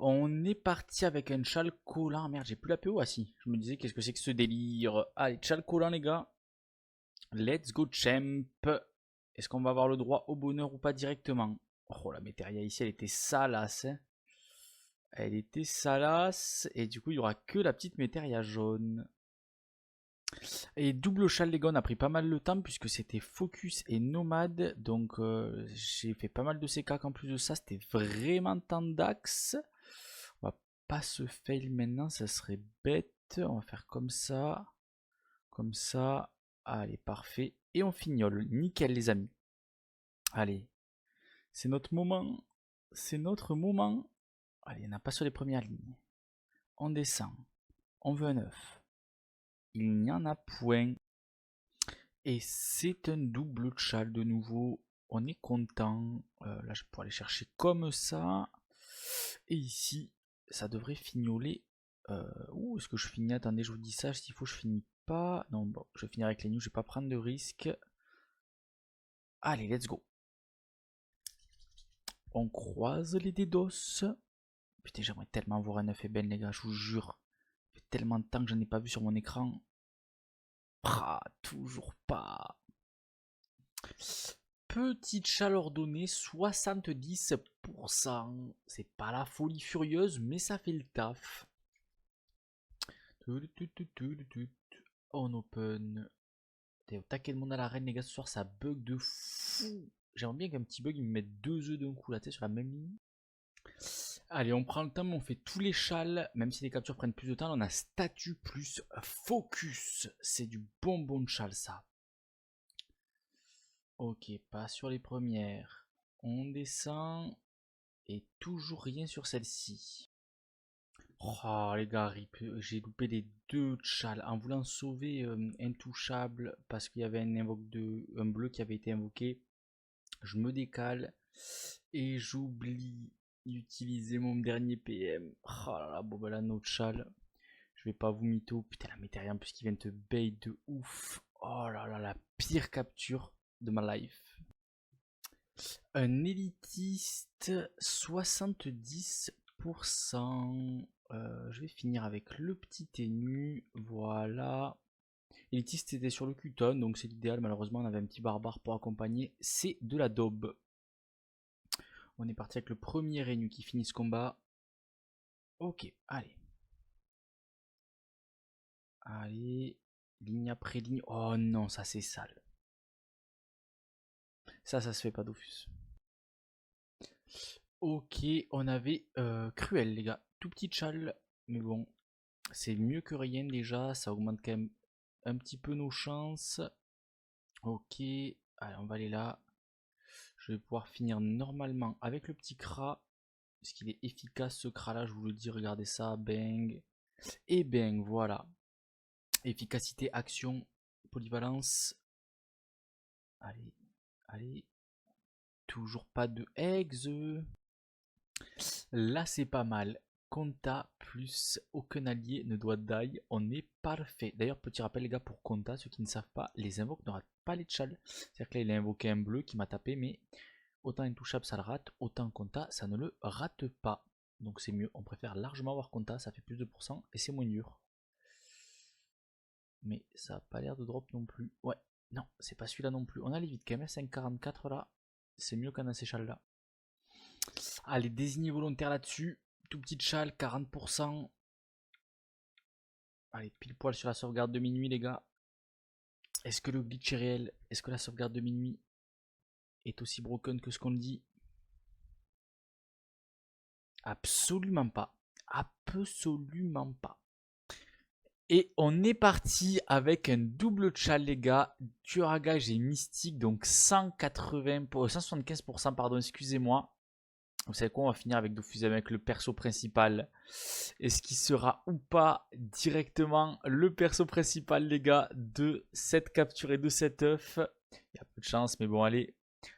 On est parti avec un châle collant. Merde, j'ai plus la PO. Ah si, je me disais, qu'est-ce que c'est que ce délire? Allez, châle collant, les gars. Let's go, champ. Est-ce qu'on va avoir le droit au bonheur ou pas directement? Oh, la météria ici, elle était salace, hein. Elle était salace. Et du coup, il n'y aura que la petite météria jaune. Et double châle, les gars, on a pris pas mal le temps puisque c'était focus et nomade. Donc, j'ai fait pas mal de CK en plus de ça. C'était vraiment tendax. On va pas se fail maintenant, ça serait bête. On va faire comme ça. Comme ça. Allez, parfait. Et on fignole. Nickel, les amis. Allez. C'est notre moment. C'est notre moment. Allez, on n'a pas sur les premières lignes. On descend. On veut un œuf. Il n'y en a point. Et c'est un double châle de nouveau. On est content. Là, je pourrais aller chercher comme ça. Et ici, ça devrait fignoler. Où est-ce que je finis? Attendez, je vous dis ça. S'il faut, je finis pas. Non, bon, je vais finir avec les news. Je vais pas prendre de risque. Allez, let's go. On croise les dédos. Putain, j'aimerais tellement voir un œuf ébène, les gars. Je vous jure. Ça fait tellement de temps que j'en ai pas vu sur mon écran. Ah, toujours pas. Petite chaleur donnée, 70%. C'est pas la folie furieuse, mais ça fait le taf. On open. T'es au taquet de monde à l'arène, les gars. Ce soir, ça bug de fou. J'aimerais bien qu'un petit bug, il me mette deux œufs d'un coup là, sur la même ligne. Allez, on prend le temps, mais on fait tous les châles. Même si les captures prennent plus de temps, là, on a statut plus focus. C'est du bonbon de châle, ça. Ok, pas sur les premières. On descend. Et toujours rien sur celle-ci. Oh les gars, j'ai loupé les deux châles. En voulant sauver Intouchable parce qu'il y avait un bleu qui avait été invoqué. Je me décale. Et j'oublie d'utiliser mon dernier PM. Oh là là, bon bah là, notre châle. Je vais pas vous mytho. Putain, la météria en plus qui vient te bait de ouf. Oh là là, la pire capture de ma life. Un élitiste, 70%. Je vais finir avec le petit ténu. Voilà. Élitiste était sur le Cuton, donc c'est l'idéal. Malheureusement, on avait un petit barbare pour accompagner. C'est de la daube. On est parti avec le premier Rénu qui finit ce combat. Ok, allez. Allez. Ligne après ligne. Oh non, ça c'est sale. Ça se fait pas d'office. Ok, on avait Cruel, les gars. Tout petit châle, mais bon, c'est mieux que rien déjà. Ça augmente quand même un petit peu nos chances. Ok, allez, on va aller là. Je vais pouvoir finir normalement avec le petit crat. Parce qu'il est efficace ce crat là, je vous le dis. Regardez ça, bang. Et bang, voilà. Efficacité, action, polyvalence. Allez, allez. Toujours pas de eggs. Là, c'est pas mal. Conta plus aucun allié ne doit die. On est parfait. D'ailleurs, petit rappel, les gars, pour Conta, ceux qui ne savent pas, les invoques ne ratent pas les tchals. C'est-à-dire que là, il a invoqué un bleu qui m'a tapé, mais autant intouchable, ça le rate, autant Conta, ça ne le rate pas. Donc c'est mieux. On préfère largement avoir Conta, ça fait plus de pourcents et c'est moins dur. Mais ça n'a pas l'air de drop non plus. Ouais, non, c'est pas celui-là non plus. On a les vides quand même, 5,44 là. C'est mieux qu'un acéchal là. Allez, désigner volontaire là-dessus. Tout petit châle, 40%. Allez, pile poil sur la sauvegarde de minuit, les gars. Est-ce que le glitch est réel? Est-ce que la sauvegarde de minuit est aussi broken que ce qu'on dit? Absolument pas. Absolument pas. Et on est parti avec un double châle, les gars. Tueur à gage et mystique, donc 175%, pardon, excusez-moi. Vous savez quoi, on va finir avec Dofus avec le perso principal. Est-ce qu'il sera ou pas directement le perso principal, les gars, de cette capture et de cet œuf? Il y a peu de chance, mais bon, allez.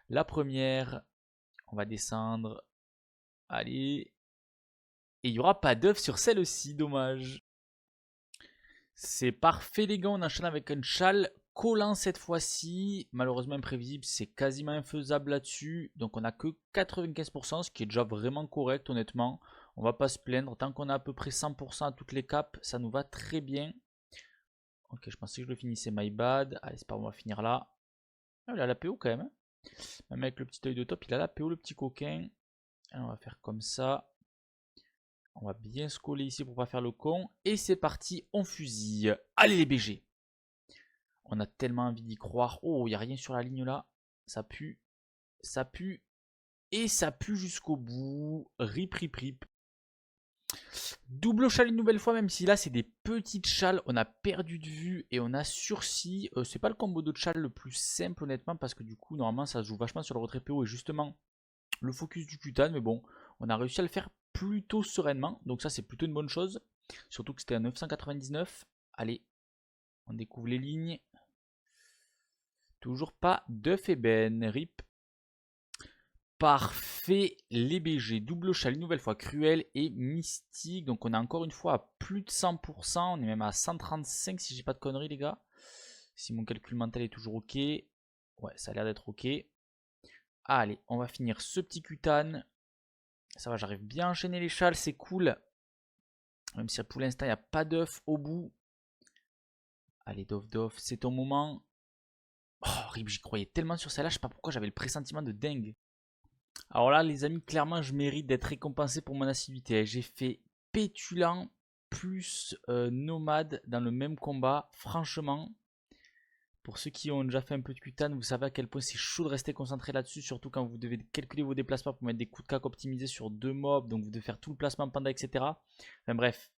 La première, on va descendre. Allez. Et il n'y aura pas d'œuf sur celle-ci, dommage. C'est parfait, les gars, on enchaîne avec un châle collant cette fois-ci. Malheureusement imprévisible, c'est quasiment infaisable là-dessus. Donc on n'a que 95%, ce qui est déjà vraiment correct, honnêtement. On va pas se plaindre. Tant qu'on a à peu près 100% à toutes les capes, ça nous va très bien. Ok, je pensais que je le finissais, my bad. Allez, c'est pas grave, on va finir là. Ah, il a la PO quand même. Hein. Même avec le petit œil de top, il a la PO, le petit coquin. Alors, on va faire comme ça. On va bien se coller ici pour pas faire le con. Et c'est parti, on fusille. Allez les BG. On a tellement envie d'y croire. Oh, il n'y a rien sur la ligne là. Ça pue. Ça pue. Et ça pue jusqu'au bout. Rip, rip, rip. Double châle une nouvelle fois, même si là c'est des petites châles. On a perdu de vue et on a sursis. C'est pas le combo de châle le plus simple honnêtement. Parce que du coup, normalement, ça se joue vachement sur le retrait PO et justement le focus du cutane. Mais bon, on a réussi à le faire plutôt sereinement. Donc ça, c'est plutôt une bonne chose. Surtout que c'était à 999. Allez, on découvre les lignes. Toujours pas d'œuf ébène. Rip. Parfait, les BG, double châle, une nouvelle fois cruel et mystique. Donc on est encore une fois à plus de 100%. On est même à 135 si j'ai pas de conneries les gars. Si mon calcul mental est toujours ok. Ouais, ça a l'air d'être ok. Allez, on va finir ce petit cutane. Ça va, j'arrive bien à enchaîner les châles, c'est cool. Même si pour l'instant il n'y a pas d'œuf au bout. Allez, Dof, c'est ton moment. Oh, Rip, j'y croyais tellement sur celle-là, je sais pas pourquoi j'avais le pressentiment de dingue. Alors là, les amis, clairement, je mérite d'être récompensé pour mon assiduité. J'ai fait pétulant plus nomade dans le même combat. Franchement, pour ceux qui ont déjà fait un peu de cutane, vous savez à quel point c'est chaud de rester concentré là-dessus. Surtout quand vous devez calculer vos déplacements pour mettre des coups de cac optimisés sur 2 mobs. Donc vous devez faire tout le placement panda, etc. Enfin bref,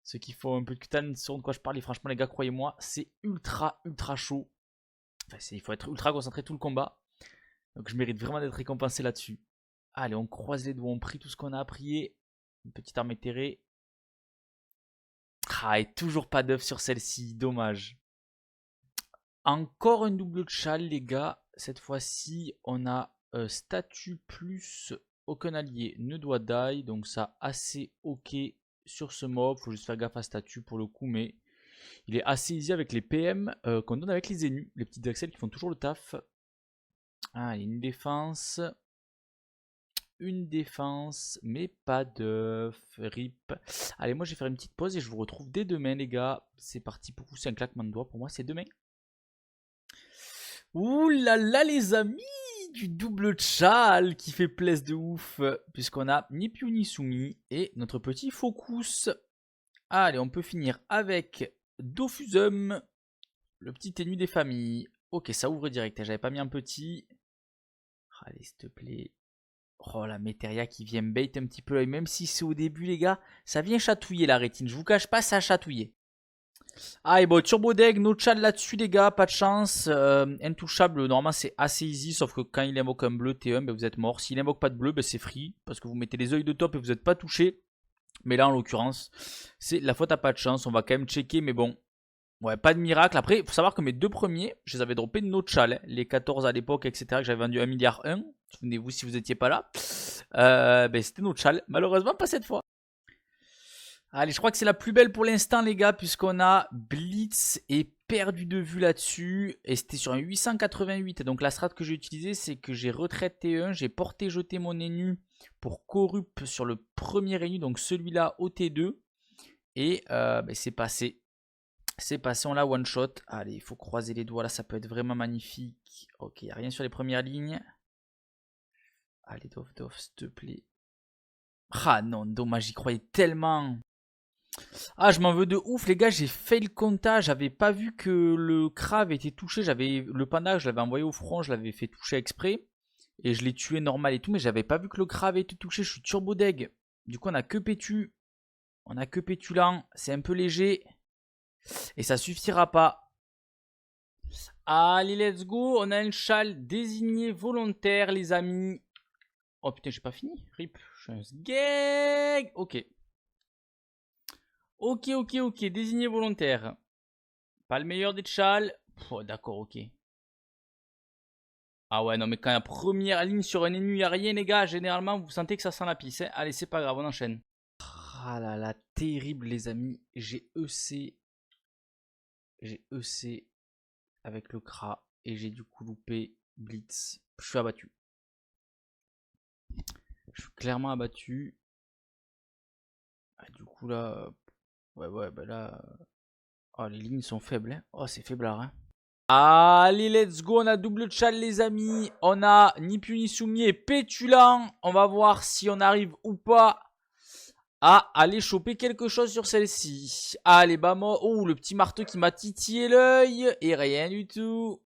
ceux qui font un peu de cutane sauront de quoi je parle. Et franchement, les gars, croyez-moi, c'est ultra chaud. Enfin, il faut être ultra concentré tout le combat. Donc je mérite vraiment d'être récompensé là-dessus. Allez, on croise les doigts, on prie tout ce qu'on a à prier. Une petite arme éthérée. Ah, et toujours pas d'œuf sur celle-ci, dommage. Encore une double châle, les gars. Cette fois-ci, on a statut plus aucun allié ne doit die. Donc ça, assez ok sur ce mob. Faut juste faire gaffe à statut pour le coup, mais il est assez easy avec les PM qu'on donne avec les Zénus. Les petites axelles qui font toujours le taf. Allez, une défense, mais pas de rip. Allez, moi je vais faire une petite pause et je vous retrouve dès demain, les gars. C'est parti pour vous, c'est un claquement de doigts. Pour moi, c'est demain. Ouh là là, les amis, du double chal qui fait plaisir de ouf, puisqu'on a ni Piu ni Sumi et notre petit focus. Allez, on peut finir avec Dofusum, le petit ténu des familles. Ok, ça ouvre direct, j'avais pas mis un petit. Allez, s'il te plaît. Oh la Méteria qui vient me bait un petit peu l'œil, même si c'est au début les gars, ça vient chatouiller la rétine, je vous cache pas, ça a chatouillé. Ah et bon, Turbo Deck, no chat là-dessus les gars, pas de chance, intouchable, normalement c'est assez easy, sauf que quand il invoque un bleu T1, ben vous êtes mort, s'il invoque pas de bleu, ben c'est free, parce que vous mettez les yeux de top et vous n'êtes pas touché, mais là en l'occurrence, c'est la faute à pas de chance, on va quand même checker, mais bon, ouais, pas de miracle. Après, il faut savoir que mes deux premiers, je les avais droppés de no chal, hein. Les 14 à l'époque, etc., que j'avais vendu 1 milliard 1. Souvenez-vous si vous n'étiez pas là. Ben, c'était no chal. Malheureusement, pas cette fois. Allez, je crois que c'est la plus belle pour l'instant, les gars, puisqu'on a Blitz et perdu de vue là-dessus. Et c'était sur un 888. Donc la strat que j'ai utilisée, c'est que j'ai retraite T1, j'ai porté jeté mon Enu pour corrupt sur le premier Enu, donc celui-là au T2. Et ben, c'est passé. C'est passé, on l'a one shot. Allez, il faut croiser les doigts là, ça peut être vraiment magnifique. Ok, il n'y a rien sur les premières lignes. Allez, Dof, s'il te plaît. Ah non, dommage, j'y croyais tellement. Ah, je m'en veux de ouf, les gars, j'ai fait le comptage. J'avais pas vu que le crave était touché. Le panda, je l'avais envoyé au front, je l'avais fait toucher exprès. Et je l'ai tué normal et tout, mais j'avais pas vu que le crave était touché. Je suis turbo deg. Du coup, on a que pétu. On a que pétulant. C'est un peu léger. Et ça suffira pas. Allez, let's go. On a un châle désigné volontaire, les amis. Oh putain, j'ai pas fini. Rip. Je suis un sgeg. Ok. Ok. Désigné volontaire. Pas le meilleur des châles. Oh, d'accord, ok. Ah ouais, non, mais quand la première ligne sur un ennemi, il n'y a rien, les gars. Généralement, vous sentez que ça sent la pisse. Hein. Allez, c'est pas grave, on enchaîne. Ah là là, terrible, les amis. J'ai EC. J'ai EC avec le Kra. Et j'ai du coup loupé Blitz. Je suis abattu. Je suis clairement abattu. Du coup là... Ouais, bah là... Oh, les lignes sont faibles. Hein. Oh, c'est faiblard. Hein. Allez, let's go. On a double chal, les amis. On a ni pu ni soumis et pétulant. On va voir si on arrive ou pas à aller choper quelque chose sur celle-ci. Allez, bah moi... Oh, le petit marteau qui m'a titillé l'œil. Et rien du tout.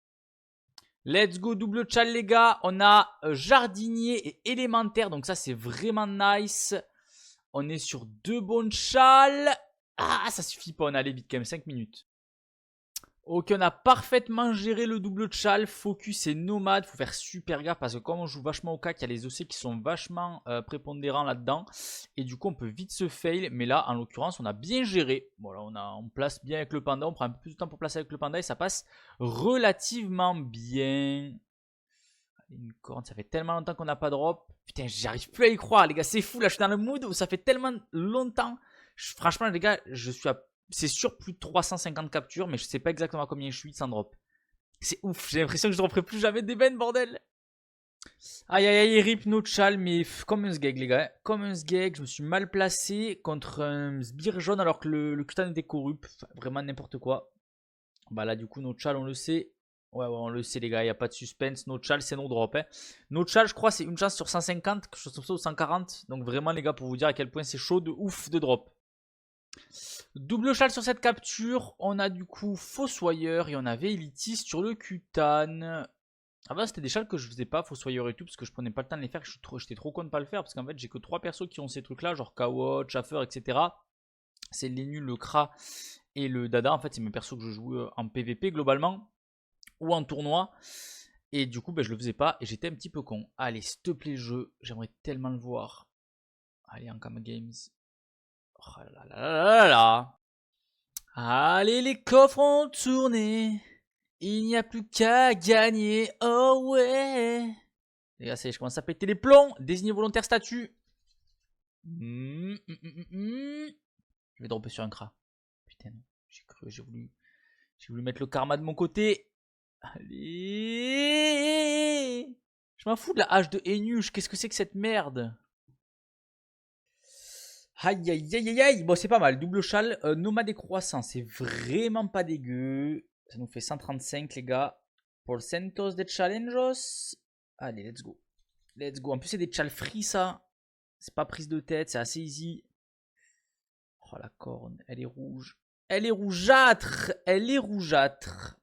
Let's go, double chal, les gars. On a jardinier et élémentaire. Donc ça, c'est vraiment nice. On est sur 2 bonnes chals. Ah, ça suffit pas. On allait vite quand même. 5 minutes. Ok, on a parfaitement géré le double chal, focus et nomade. Faut faire super gaffe parce que comme on joue vachement au cac, il y a les OC qui sont vachement prépondérants là-dedans. Et du coup, on peut vite se fail. Mais là, en l'occurrence, on a bien géré. Voilà, on place bien avec le panda. On prend un peu plus de temps pour placer avec le panda et ça passe relativement bien. Une corne, ça fait tellement longtemps qu'on n'a pas drop. Putain, j'arrive plus à y croire, les gars. C'est fou, là, je suis dans le mood où ça fait tellement longtemps. Franchement, les gars, je suis à... C'est sûr plus de 350 captures, mais je sais pas exactement à combien je suis sans drop. C'est ouf, j'ai l'impression que je dropperai plus jamais d'ébène, bordel. Aïe aïe aïe, rip no chal, mais comme un sgeg, les gars. Comme un sgeg, je me suis mal placé contre un sbire jaune alors que le kutan était corrupt. Enfin, vraiment n'importe quoi. Bah là, du coup, no chal, on le sait. Ouais, on le sait, les gars, il n'y a pas de suspense. No chal, c'est no drop. Hein. No chal, je crois, c'est une chance sur 150, quelque chose comme ça, ou 140. Donc vraiment, les gars, pour vous dire à quel point c'est chaud de ouf de drop. Double chal sur cette capture. On a du coup Fossoyeur et on avait Elitiste sur le Kutan. Avant, c'était des chals que je faisais pas, Fossoyeur et tout, parce que je prenais pas le temps de les faire. J'étais trop con de pas le faire, parce qu'en fait, j'ai que 3 persos qui ont ces trucs-là, genre Kawot, Schaffer, etc. C'est les nuls, le Kra et le Dada. En fait, c'est mes persos que je joue en PVP globalement, ou en tournoi. Et du coup, ben, je le faisais pas et j'étais un petit peu con. Allez, s'il te plaît, jeu. J'aimerais tellement le voir. Allez, en Cam Games. Oh là là là là là. Allez, les coffres ont tourné. Il n'y a plus qu'à gagner. Oh ouais. Les gars, je commence à péter les plombs. Désigner volontaire statut. Je vais dropper sur un Kra. Putain, j'ai cru, j'ai voulu mettre le karma de mon côté. Allez. Je m'en fous de la hache de Enuche. Qu'est-ce que c'est que cette merde? Aïe aïe aïe aïe aïe. Bon, c'est pas mal. Double chal. Nomade et croissant. C'est vraiment pas dégueu. Ça nous fait 135, les gars. Pour le Centos des challenges. Allez, let's go. Let's go. En plus, c'est des chals free, ça. C'est pas prise de tête. C'est assez easy. Oh, la corne. Elle est rouge. Elle est rougeâtre. Elle est rougeâtre.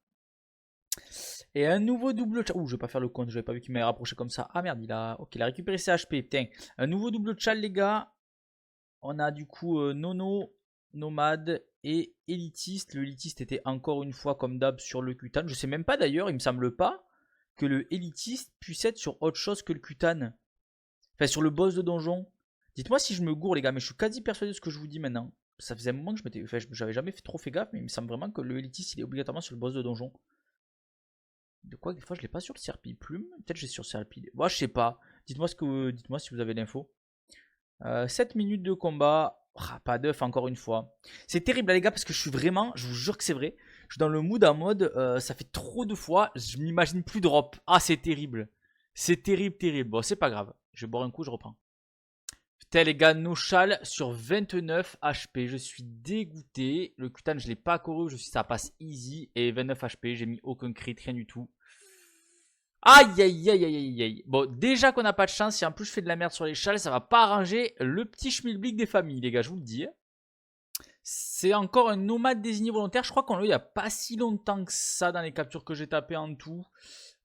Et un nouveau double chal. Ouh, je vais pas faire le compte. J'avais pas vu qu'il m'avait rapproché comme ça. Ah merde, il a. Ok, il a récupéré ses HP. Putain. Un nouveau double chal, les gars. On a du coup Nono, Nomade et Élitiste. Le Élitiste était encore une fois comme d'hab sur le Kutan. Je sais même pas d'ailleurs, il me semble pas que le Élitiste puisse être sur autre chose que le Kutan. Enfin, sur le boss de donjon. Dites-moi si je me gourre, les gars, mais je suis quasi persuadé de ce que je vous dis maintenant. Ça faisait un moment que j'avais jamais trop fait gaffe, mais il me semble vraiment que le Élitiste il est obligatoirement sur le boss de donjon. De quoi, des fois je l'ai pas sur le Serpi Plume. Peut-être j'ai sur Serpi. Moi, je sais pas. Dites-moi si vous avez l'info. 7 minutes de combat. Ah, pas d'œuf encore une fois. C'est terrible les gars parce que je vous jure que c'est vrai. Je suis dans le mood en mode ça fait trop de fois, je m'imagine plus drop. Ah c'est terrible. C'est terrible, terrible. Bon c'est pas grave. Je vais boire un coup, je reprends. Putain les gars, no chal sur 29 HP. Je suis dégoûté. Le Kutan je l'ai pas couru, ça passe easy. Et 29 HP, j'ai mis aucun crit, rien du tout. Aïe aïe aïe aïe aïe aïe. Bon, déjà qu'on n'a pas de chance, si en plus je fais de la merde sur les châles, ça va pas arranger le petit schmilblick des familles, les gars, je vous le dis. C'est encore un nomade désigné volontaire. Je crois qu'on l'a eu il n'y a pas si longtemps que ça dans les captures que j'ai tapées en tout.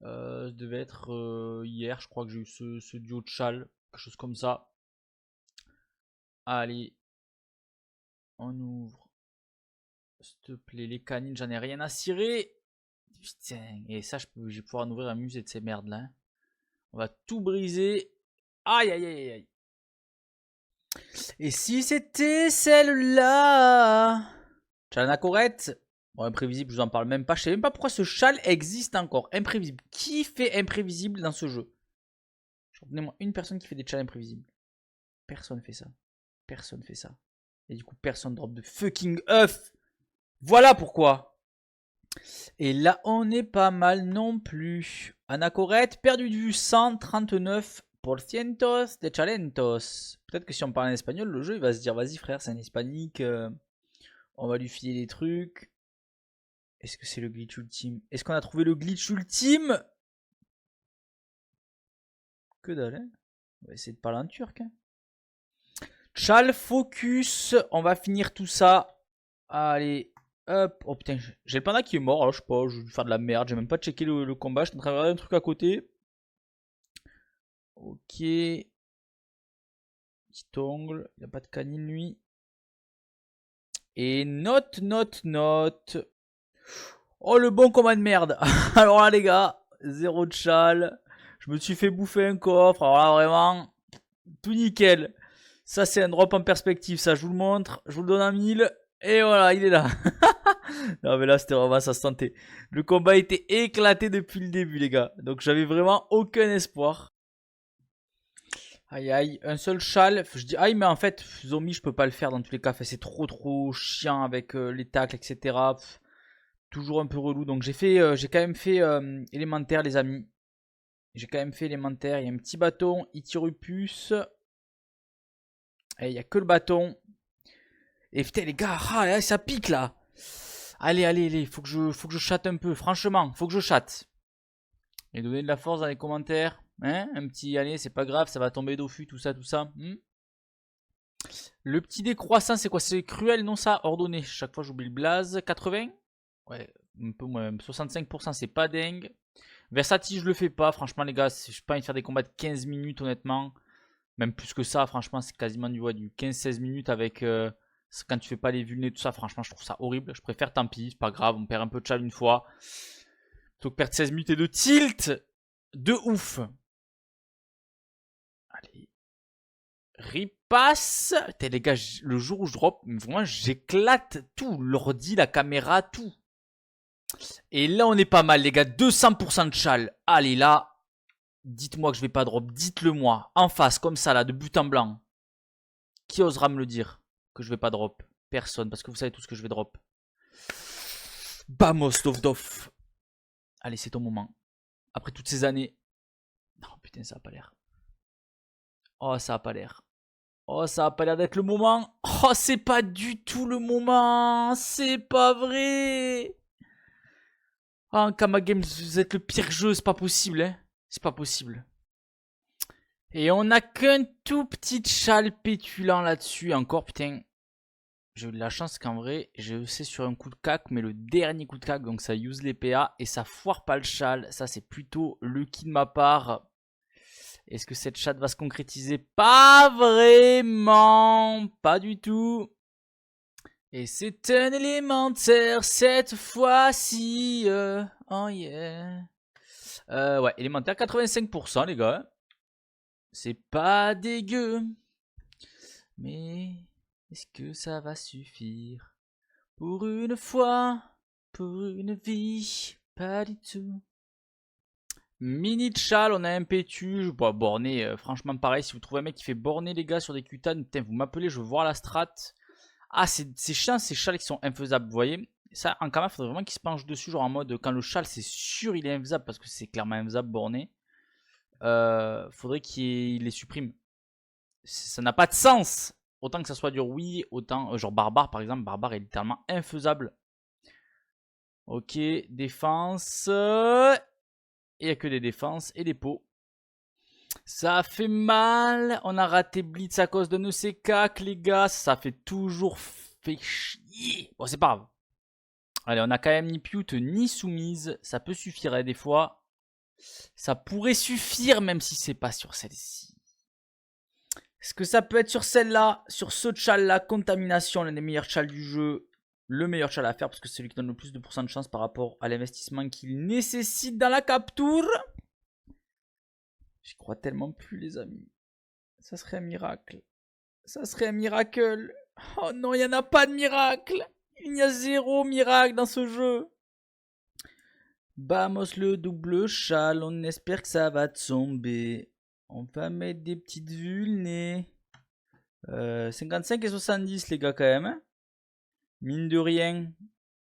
Ça devait être hier, je crois que j'ai eu ce duo de châle, quelque chose comme ça. Allez, on ouvre. S'il te plaît, les canines, j'en ai rien à cirer. Putain, et ça, je vais pouvoir en ouvrir un musée de ces merdes là. On va tout briser. Aïe aïe aïe aïe. Et si c'était celle-là? Chanacorette. Bon, imprévisible, je vous en parle même pas. Je sais même pas pourquoi ce châle existe encore. Imprévisible. Qui fait imprévisible dans ce jeu? Donnez-moi une personne qui fait des chals imprévisibles. Personne fait ça. Personne fait ça. Et du coup, personne drop de fucking œuf. Voilà pourquoi. Et là, on est pas mal non plus. Anacorette, perdu de vue 139 Por cientos de chalentos. Peut-être que si on parle en espagnol, le jeu il va se dire vas-y frère, c'est un hispanique. On va lui filer des trucs. Est-ce que c'est le glitch ultime? Est-ce qu'on a trouvé le glitch ultime? Que dalle, hein? On va essayer de parler en turc. Hein. Chal, focus. On va finir tout ça. Allez, hop. Oh putain, j'ai le panda qui est mort. Alors je sais pas, je vais faire de la merde. J'ai même pas checké le combat. Je suis en train de regarder un truc à côté. Ok. Petit ongle. Il n'y a pas de canine lui. Et note. Oh le bon combat de merde. Alors là les gars, 0 de chal. Je me suis fait bouffer un coffre. Alors là vraiment, tout nickel. Ça c'est un drop en perspective. Ça je vous le montre. Je vous le donne à 1000. Et voilà, il est là. Non mais là c'était vraiment ça se tentait. Le combat était éclaté depuis le début les gars. Donc j'avais vraiment aucun espoir. Aïe aïe, un seul chal. Je dis aïe mais en fait zombie je peux pas le faire dans tous les cas. C'est trop chiant avec les tacles etc. Toujours un peu relou. Donc j'ai quand même fait élémentaire les amis. J'ai quand même fait élémentaire. Il y a un petit bâton, Itirupus. Et il n'y a que le bâton. Et putain les gars, ah, là, ça pique là. Allez, faut que je chatte un peu. Franchement, faut que je chatte. Et donnez de la force dans les commentaires. Hein, un petit, allez, c'est pas grave, ça va tomber d'offu, tout ça. Le petit décroissant, c'est quoi? C'est cruel, non ça? Ordonné. Chaque fois j'oublie le blaze. 80? Ouais, un peu moins. 65%, c'est pas dingue. Versati, je le fais pas. Franchement, les gars, je pas envie de faire des combats de 15 minutes, honnêtement. Même plus que ça, franchement, c'est quasiment du 15-16 minutes avec. Quand tu fais pas les vulnés, tout ça, franchement, je trouve ça horrible. Je préfère, tant pis, c'est pas grave, on perd un peu de chal une fois. Plutôt que perdre 16 minutes et de tilt de ouf. Allez. Ripasse. Putain, les gars, le jour où je drop, vraiment, j'éclate tout. L'ordi, la caméra, tout. Et là, on est pas mal, les gars. 200% de chal. Allez, là, dites-moi que je vais pas drop. Dites-le moi. En face, comme ça, là, de but en blanc. Qui osera me le dire que je vais pas drop? Personne, parce que vous savez tout ce que je vais drop. Vamos, Dovdov. Allez, c'est ton moment. Après toutes ces années. Non, putain, ça a pas l'air. Oh, ça a pas l'air. Oh, ça a pas l'air d'être le moment. Oh, c'est pas du tout le moment. C'est pas vrai. Oh, Kamagame, vous êtes le pire jeu. C'est pas possible, hein. C'est pas possible. Et on a qu'un tout petit chal pétulant là-dessus. Encore, putain. J'ai eu de la chance qu'en vrai, j'ai essayé sur un coup de cac, mais le dernier coup de cac, donc ça use les PA et ça foire pas le chal. Ça, c'est plutôt lucky de ma part. Est-ce que cette chatte va se concrétiser? Pas vraiment, pas du tout. Et c'est un élémentaire cette fois-ci. Oh yeah. Ouais, élémentaire 85% les gars. C'est pas dégueu. Mais est-ce que ça va suffire? Pour une fois, pour une vie, pas du tout. Mini chal, on a un pétu. Bon, borné, franchement pareil. Si vous trouvez un mec qui fait borné les gars sur des cutanes, putain, vous m'appelez, je veux voir la strat. Ah, c'est chiant ces chals qui sont infaisables, vous voyez. Ça, en Kama, il faudrait vraiment qu'il se penche dessus, genre en mode quand le chal c'est sûr il est infaisable parce que c'est clairement infaisable borné. Faudrait qu'il les supprime. Ça n'a pas de sens. Autant que ça soit dur, oui. Autant, genre barbare par exemple, barbare est littéralement infaisable. Ok, défense. Il n'y a que des défenses et des pots. Ça fait mal. On a raté Blitz à cause de nos CK, les gars. Ça fait toujours fait chier. Bon, c'est pas grave. Allez, on a quand même ni pute ni soumise. Ça peut suffire hein, des fois. Ça pourrait suffire même si c'est pas sur celle-ci. Est-ce que ça peut être sur celle-là? Sur ce chal-là, contamination, l'un des meilleurs chals du jeu. Le meilleur chal à faire parce que c'est celui qui donne le plus de pourcent de chance par rapport à l'investissement qu'il nécessite dans la capture. J'y crois tellement plus les amis. Ça serait un miracle. Ça serait un miracle. Oh non, il n'y en a pas de miracle. Il y a 0 miracle dans ce jeu. Vamos le double chal. On espère que ça va tomber. On va mettre des petites vulnées. 55 et 70 les gars quand même. Hein. Mine de rien.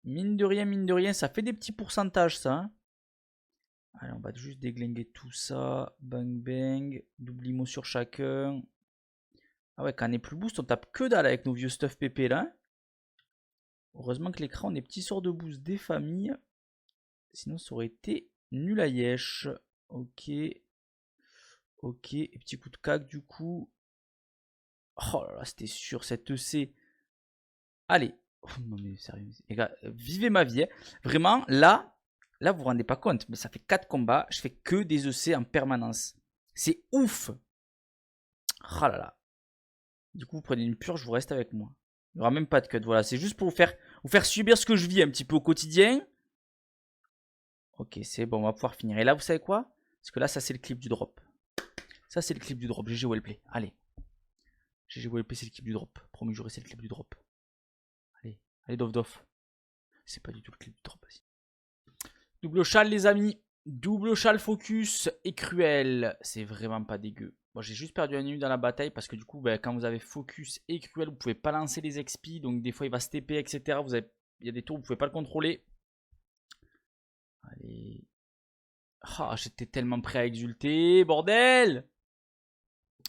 Mine de rien, ça fait des petits pourcentages ça. Hein. Allez, on va juste déglinguer tout ça. Bang bang. Double IMO sur chacun. Ah ouais, quand on est plus boost, on tape que dalle avec nos vieux stuff PP là. Heureusement que l'écran, on est petits sorts de boost des familles. Sinon, ça aurait été nul à yesh. Ok. Ok. Et petit coup de cac du coup. Oh là là, c'était sûr, cette EC. Allez. Oh, non mais sérieux, les gars, vivez ma vie. Hein. Vraiment, là, vous vous rendez pas compte, mais ça fait 4 combats, je fais que des EC en permanence. C'est ouf. Oh là là. Du coup, vous prenez une purge, vous restez avec moi. Il n'y aura même pas de cut. Voilà, c'est juste pour vous faire subir ce que je vis un petit peu au quotidien. Ok, c'est bon, on va pouvoir finir. Et là, vous savez quoi? Parce que là, ça, c'est le clip du drop. Ça, c'est le clip du drop. GG Wellplay. Allez. GG Wellplay, c'est le clip du drop. Promis, juré, c'est le clip du drop. Allez, allez, dof dof. C'est pas du tout le clip du drop. Vas-y. Double châle, les amis. Double châle focus et cruel. C'est vraiment pas dégueu. Bon, j'ai juste perdu un ennemi dans la bataille parce que du coup, ben, quand vous avez focus et cruel, vous pouvez pas lancer les XP. Donc, des fois, il va se TP, etc. Il y a des tours où vous pouvez pas le contrôler. Allez. Ah, j'étais tellement prêt à exulter. Bordel!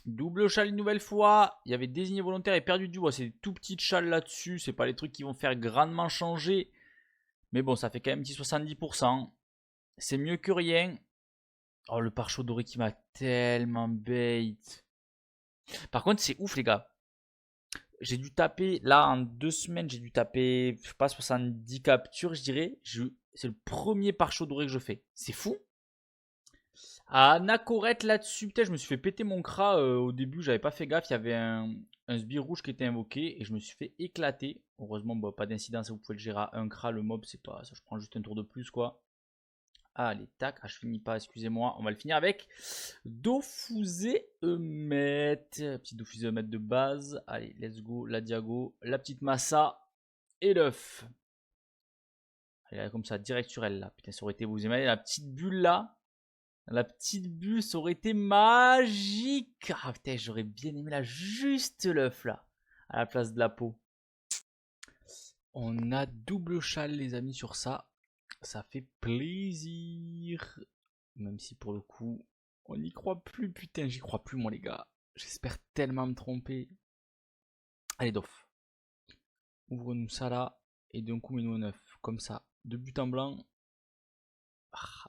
Double châle une nouvelle fois. Il y avait désigné volontaire et perdu du bois. C'est des tout petites châles là-dessus. C'est pas les trucs qui vont faire grandement changer. Mais bon, ça fait quand même petit 70%. C'est mieux que rien. Oh, le pare-chaud doré qui m'a tellement bait. Par contre, c'est ouf, les gars. J'ai dû taper, là, en 2 semaines, j'ai dû taper, je sais pas, 70 captures, je dirais. C'est le premier pare-chaud doré que je fais. C'est fou. À Nakorette là-dessus, putain, je me suis fait péter mon cra au début, j'avais pas fait gaffe. Il y avait un sbire rouge qui était invoqué et je me suis fait éclater. Heureusement, bah, pas d'incidence, vous pouvez le gérer à un cra. Le mob, c'est pas ça, je prends juste un tour de plus, quoi. Allez, tac. Ah, je finis pas, excusez-moi. On va le finir avec Dofusé Eumet. Petit Dofusé Eumet de base. Allez, let's go. La Diago, la petite Massa et l'œuf. Allez, là, comme ça, direct sur elle là. Putain, ça aurait été, vous imaginez la petite bulle là. La petite bulle, ça aurait été magique. Ah putain, j'aurais bien aimé là, juste l'œuf là. À la place de la peau. On a double châle les amis sur ça. Ça fait plaisir. Même si pour le coup, on n'y croit plus. Putain, j'y crois plus moi les gars. J'espère tellement me tromper. Allez Dof. Ouvre-nous ça là. Et d'un coup mets-nous un 9. Comme ça. De but en blanc.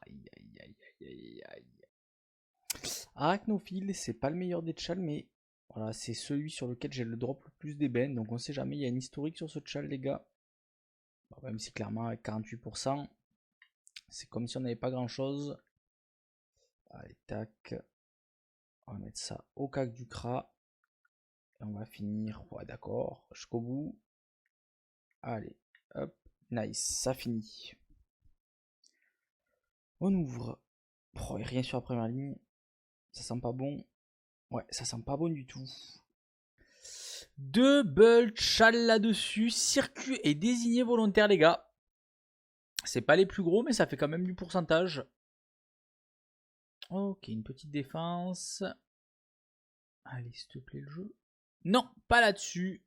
Aïe aïe aïe aïe aïe aïe. Arachnophile, c'est pas le meilleur des tchals, mais voilà, c'est celui sur lequel j'ai le drop le plus d'ébène. Donc on sait jamais, il y a une historique sur ce tchal les gars. Bon, même si clairement avec 48%, c'est comme si on n'avait pas grand chose. Allez, tac. On va mettre ça au cac du cra. Et on va finir, ouais d'accord, jusqu'au bout. Allez, hop, nice, ça finit. On ouvre. Oh, et rien sur la première ligne. Ça sent pas bon. Ouais, ça sent pas bon du tout. Double chal là-dessus. Circuit est désigné volontaire, les gars. C'est pas les plus gros, mais ça fait quand même du pourcentage. Ok, une petite défense. Allez, s'il te plaît, le jeu. Non, pas là-dessus.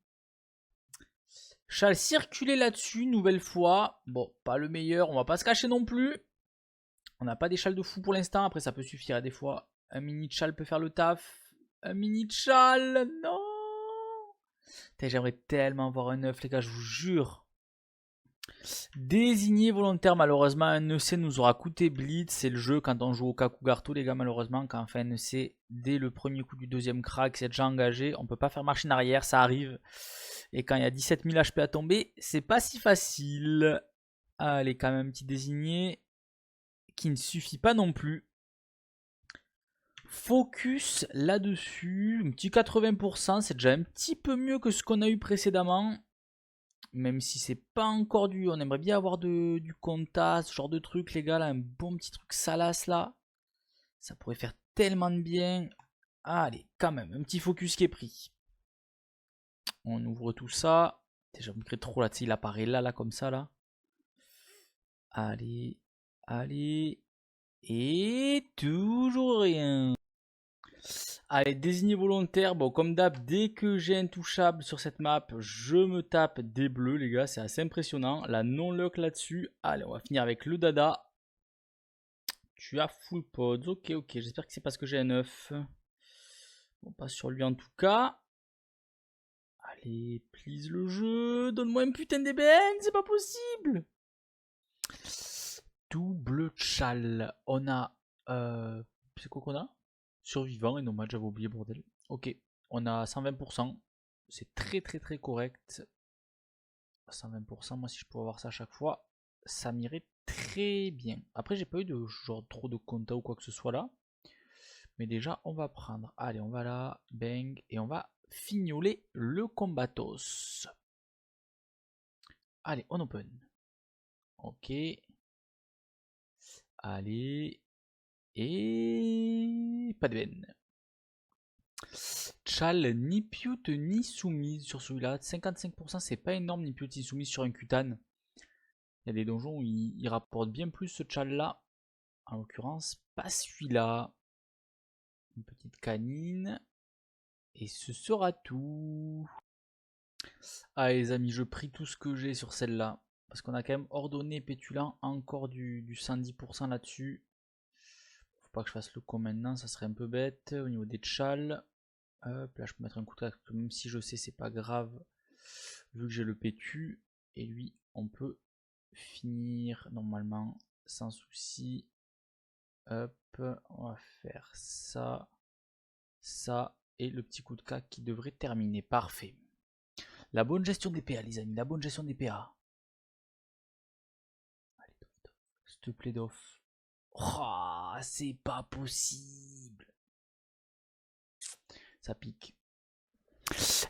Chal circuler là-dessus, nouvelle fois. Bon, pas le meilleur, on va pas se cacher non plus. On n'a pas des châles de fou pour l'instant, après ça peut suffire à des fois. Un mini châle peut faire le taf. Un mini châle, non. J'aimerais tellement voir un 9, les gars, je vous jure. Désigné volontaire, malheureusement, un EC nous aura coûté Blitz. C'est le jeu quand on joue au Kakugarto, les gars, malheureusement. Quand on fait un EC, dès le premier coup du deuxième crack, c'est déjà engagé. On peut pas faire marche en arrière, ça arrive. Et quand il y a 17 000 HP à tomber, c'est pas si facile. Allez, quand même, un petit désigné qui ne suffit pas non plus. Focus là-dessus, un petit 80%, c'est déjà un petit peu mieux que ce qu'on a eu précédemment. Même si c'est pas encore du... On aimerait bien avoir du compta, ce genre de truc, les gars, là, un bon petit truc salace, là. Ça pourrait faire tellement de bien. Allez, quand même, un petit focus qui est pris. On ouvre tout ça. Déjà, me crée trop, là, tu sais, il apparaît là, comme ça, là. Allez, allez. Et toujours rien. Allez, désigné volontaire. Bon, comme d'hab, dès que j'ai intouchable sur cette map, je me tape des bleus, les gars. C'est assez impressionnant. La non-luck là-dessus. Allez, on va finir avec le dada. Tu as full pods. Ok, ok. J'espère que c'est parce que j'ai un œuf. Bon, pas sur lui en tout cas. Allez, please le jeu. Donne-moi un putain d'ébène. C'est pas possible. Double chal. On a... c'est quoi qu'on a? Survivant et nomade, j'avais oublié, bordel. Ok, on a 120%. C'est très très très correct. 120%, moi si je pouvais avoir ça à chaque fois, ça m'irait très bien. Après, j'ai pas eu de genre trop de compta ou quoi que ce soit là. Mais déjà, on va prendre. Allez, on va là, bang, et on va fignoler le combatos. Allez, on open. Ok. Allez. Et pas de veine. Chal, ni pute ni soumise sur celui-là. 55%, c'est pas énorme, ni pute ni soumise sur un Kutan. Il y a des donjons où il rapporte bien plus ce chal là. En l'occurrence, pas celui-là. Une petite canine. Et ce sera tout. Ah les amis, je prie tout ce que j'ai sur celle-là. Parce qu'on a quand même ordonné pétulant encore du 110% là-dessus. Faut pas que je fasse le con maintenant, ça serait un peu bête. Au niveau des chals. Hop, là je peux mettre un coup de casque, même si je sais c'est pas grave. Vu que j'ai le pétu. Et lui, on peut finir normalement sans souci. Hop, on va faire ça. Ça et le petit coup de cac qui devrait terminer. Parfait. La bonne gestion des PA, les amis. La bonne gestion des PA. Allez, s'il te plaît, Doff. Oh, c'est pas possible. Ça pique.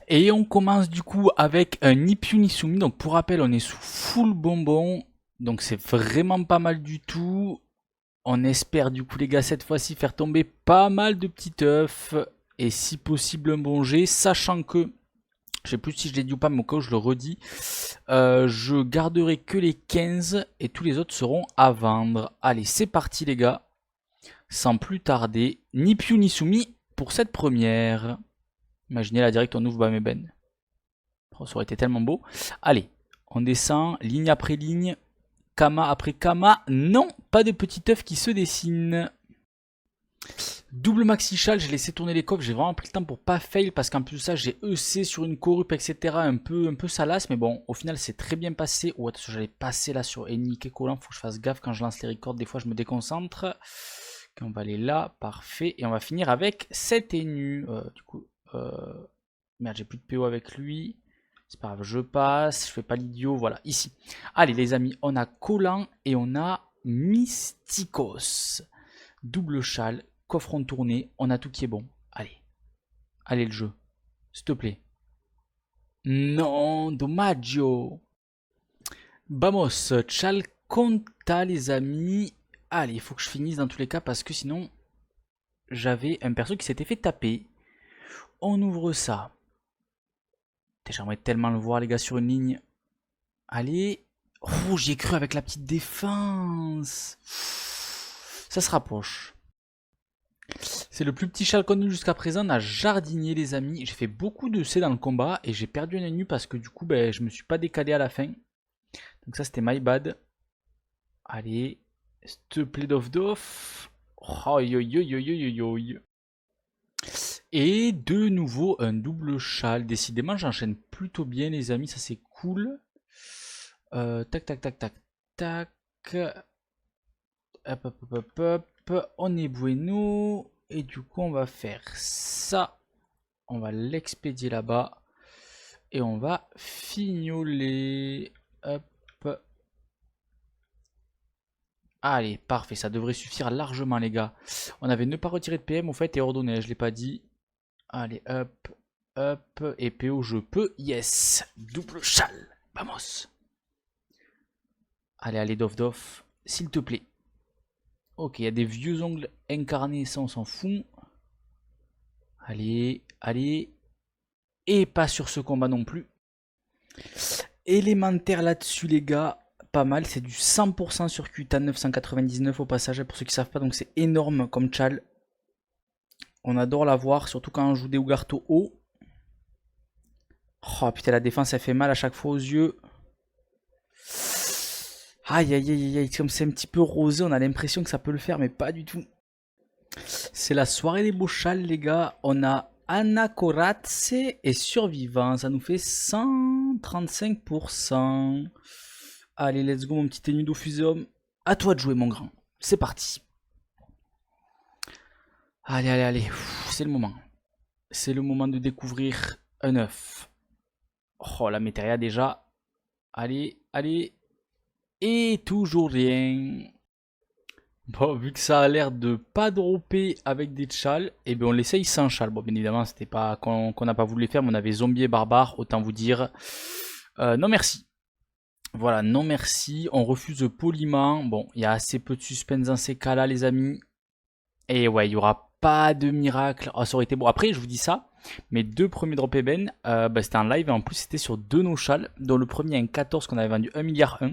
Et on commence du coup avec un ni piu ni soumis. Donc pour rappel, on est sous full bonbon. Donc c'est vraiment pas mal du tout. On espère du coup les gars cette fois-ci faire tomber pas mal de petits œufs. Et si possible un bon jet. Sachant que, je sais plus si je l'ai dit ou pas, mais au cas où je le redis. Je garderai que les 15 et tous les autres seront à vendre. Allez, c'est parti les gars. Sans plus tarder, ni piu ni soumis pour cette première. Imaginez là direct on ouvre Bameben. Oh, ça aurait été tellement beau. Allez, on descend, ligne après ligne. Kama après Kama. Non, pas de petit œuf qui se dessine. Double maxi chal, j'ai laissé tourner les coffres, j'ai vraiment pris le temps pour pas fail parce qu'en plus de ça j'ai EC sur une corrup etc. Un peu salace, mais bon au final c'est très bien passé. Oh attention, j'allais passer là sur Enic et Collant, faut que je fasse gaffe quand je lance les records, des fois je me déconcentre. Okay, on va aller là, parfait, et on va finir avec 7 Enu. Du coup, merde j'ai plus de PO avec lui. C'est pas grave, je passe, je fais pas l'idiot, voilà, ici. Allez les amis, on a Collant et on a Mysticos. Double châle, coffre en tournée, on a tout qui est bon. Allez, allez le jeu, s'il te plaît. Non, domaggio. Vamos, chal conta les amis. Allez, il faut que je finisse dans tous les cas parce que sinon, j'avais un perso qui s'était fait taper. On ouvre ça. J'aimerais tellement le voir les gars sur une ligne. Allez. Oh, j'y ai cru avec la petite défense. Ça se rapproche. C'est le plus petit châle qu'on a eu jusqu'à présent. On a jardinier les amis. J'ai fait beaucoup de C dans le combat et j'ai perdu un ennemi parce que du coup ben, je me suis pas décalé à la fin. Donc ça c'était my bad. Allez. S'il te plaît doff. Oh, yo, yo, yo, yo, yo, yo. Et de nouveau un double châle. Décidément j'enchaîne plutôt bien les amis. Ça c'est cool. Tac tac tac tac tac. Hop hop hop hop hop. On est bueno. Et du coup on va faire ça. On va l'expédier là-bas. Et on va fignoler. Hop. Allez, parfait. Ça devrait suffire largement les gars. On avait ne pas retirer de PM au fait et ordonné. Je l'ai pas dit. Allez, hop. Hop. Et PO je peux. Yes. Double châle. Vamos. Allez, allez, doff doff. S'il te plaît. Ok, il y a des vieux ongles incarnés, ça on s'en fout. Allez, allez. Et pas sur ce combat non plus. Élémentaire là-dessus les gars. Pas mal, c'est du 100% sur Kutan 999 au passage pour ceux qui ne savent pas. Donc c'est énorme comme chal. On adore la voir, surtout quand on joue des Ougarto haut. Oh putain, la défense elle fait mal à chaque fois aux yeux. Aïe, aïe, aïe, aïe, comme c'est un petit peu rosé, on a l'impression que ça peut le faire, mais pas du tout. C'est la soirée des beaux châles, les gars. On a Anacoratse et Survivant. Ça nous fait 135%. Allez, let's go, mon petit Tenudo Fuseum. À toi de jouer, mon grand. C'est parti. Allez, allez, allez. C'est le moment. C'est le moment de découvrir un œuf. Oh, la météria déjà. Allez, allez. Et toujours rien. Bon, vu que ça a l'air de pas dropper avec des tchals, et bien on l'essaye sans chal. Bon, bien évidemment, c'était pas qu'on n'a pas voulu les faire, mais on avait zombie et barbare, autant vous dire. Non merci. Voilà, non merci. On refuse poliment. Bon, il y a assez peu de suspense dans ces cas-là, les amis. Et ouais, il n'y aura pas de miracle. Oh, ça aurait été bon. Après, je vous dis ça. Mes deux premiers drop eben, c'était en live et en plus c'était sur deux no-chal, dont le premier un 14 qu'on avait vendu 1 milliard 1.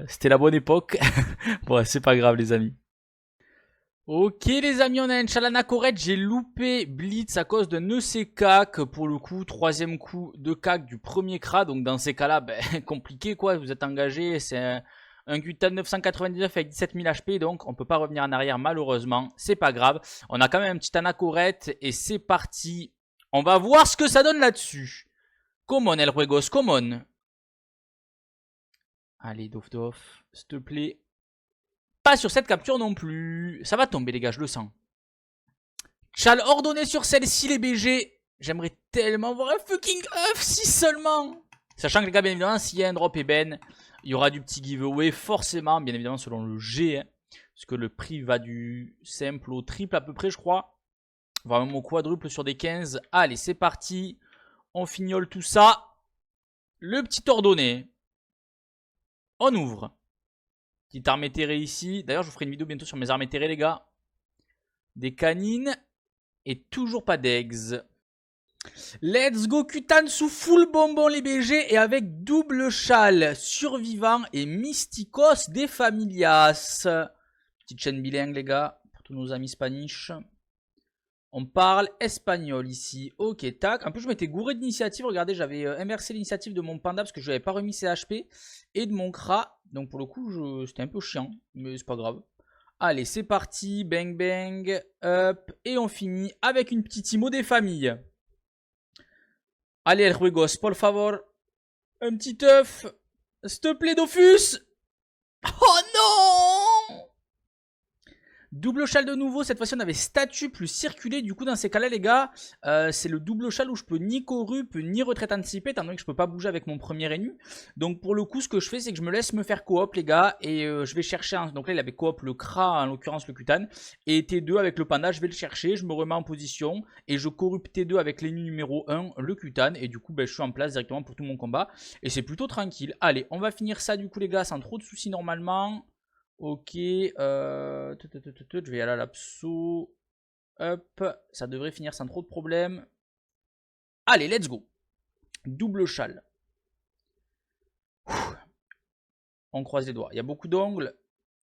C'était la bonne époque. Bon, c'est pas grave, les amis. Ok, les amis, on a un Chalana correct. J'ai loupé Blitz à cause d'un EC-CAC. Pour le coup, troisième coup de CAC du premier CRA. Donc, dans ces cas-là, ben, compliqué quoi. Vous êtes engagé. C'est un Gutan 999 avec 17 000 HP. Donc, on peut pas revenir en arrière, malheureusement. C'est pas grave. On a quand même un petit Anacorette. Et c'est parti. On va voir ce que ça donne là-dessus. Come on, El Ruegos, come on. Allez, Dof Dof, s'il te plaît. Pas sur cette capture non plus. Ça va tomber, les gars, je le sens. Chal ordonné sur celle-ci, les BG. J'aimerais tellement voir un fucking œuf, si seulement. Sachant que, les gars, bien évidemment, s'il y a un drop eben, il y aura du petit giveaway, forcément, bien évidemment, selon le G. Hein, parce que le prix va du simple au triple à peu près, je crois. Voire même au quadruple sur des 15. Allez, c'est parti. On fignole tout ça. Le petit ordonné. On ouvre. Petite arme éthérée ici. D'ailleurs, je vous ferai une vidéo bientôt sur mes armes éthérées, les gars. Des canines. Et toujours pas d'eggs. Let's go Kutan sous full bonbon les BG et avec double châle, survivant et mysticos des familias. Petite chaîne bilingue les gars, pour tous nos amis spanish. On parle espagnol ici. Ok, tac. En plus, je m'étais gouré d'initiative. Regardez, j'avais inversé l'initiative de mon panda parce que je n'avais pas remis ses HP et de mon cra. Donc, pour le coup, c'était un peu chiant, mais c'est pas grave. Allez, c'est parti. Bang, bang. Up. Et on finit avec une petite IMO des familles. Allez, El Ruegos, por favor. Un petit œuf. S'il te plaît, Dofus. Oh non! Double châle de nouveau, cette fois-ci on avait statut plus circulé, du coup dans ces cas-là les gars, c'est le double châle où je peux ni corrup, ni retraite anticipée, étant donné que je peux pas bouger avec mon premier ennemi. Donc pour le coup ce que je fais c'est que je me laisse me faire coop les gars, et je vais chercher, donc là il avait coop le Kra, en l'occurrence le Kutan, et T2 avec le Panda, je vais le chercher, je me remets en position, et je corrup T2 avec l'ennemi numéro 1, le Kutan, et du coup ben, je suis en place directement pour tout mon combat, et c'est plutôt tranquille. Allez, on va finir ça du coup les gars, sans trop de soucis normalement. Ok, je vais y aller à l'abso. Hop, ça devrait finir sans trop de problèmes. Allez, let's go. Double châle. On croise les doigts. Il y a beaucoup d'ongles.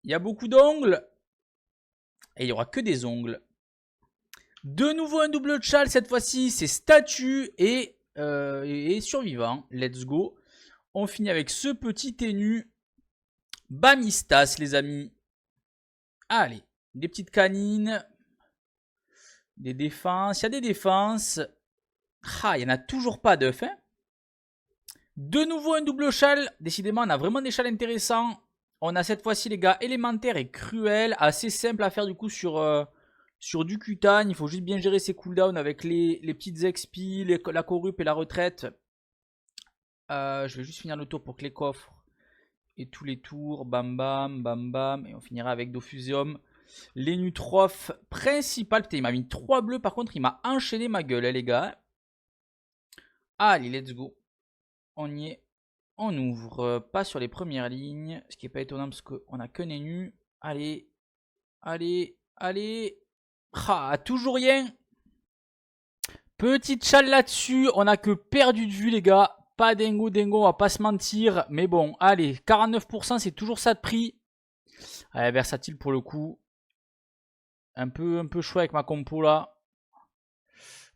Il y a beaucoup d'ongles. Et il n'y aura que des ongles. De nouveau un double châle. Cette fois-ci, c'est statut et survivant. Let's go. On finit avec ce petit ténu. Bamistas, les amis. Allez, des petites canines. Des défenses. Il y a des défenses. Ah, il n'y en a toujours pas d'œuf. Hein. De nouveau un double châle. Décidément, on a vraiment des châles intéressants. On a cette fois-ci, les gars, élémentaire et cruel. Assez simple à faire du coup sur du Kutan. Il faut juste bien gérer ses cooldowns avec les petites XP, la corrup et la retraite. Je vais juste finir le tour pour que les coffres et tous les tours. Bam bam, bam bam. Et on finira avec Dofusium. Les Nutrophes principales. Putain, il m'a mis 3 bleus. Par contre, il m'a enchaîné ma gueule, hein, les gars. Allez, let's go. On y est. On ouvre pas sur les premières lignes. Ce qui n'est pas étonnant parce qu'on n'a que Nénu. Allez. Allez. Allez. Ah, toujours rien. Petite chale là-dessus. On n'a que perdu de vue, les gars. Pas dingo, dingo. On va pas se mentir. Mais bon, allez. 49%, c'est toujours ça de prix. Allez, versatile pour le coup. Un peu chaud avec ma compo là.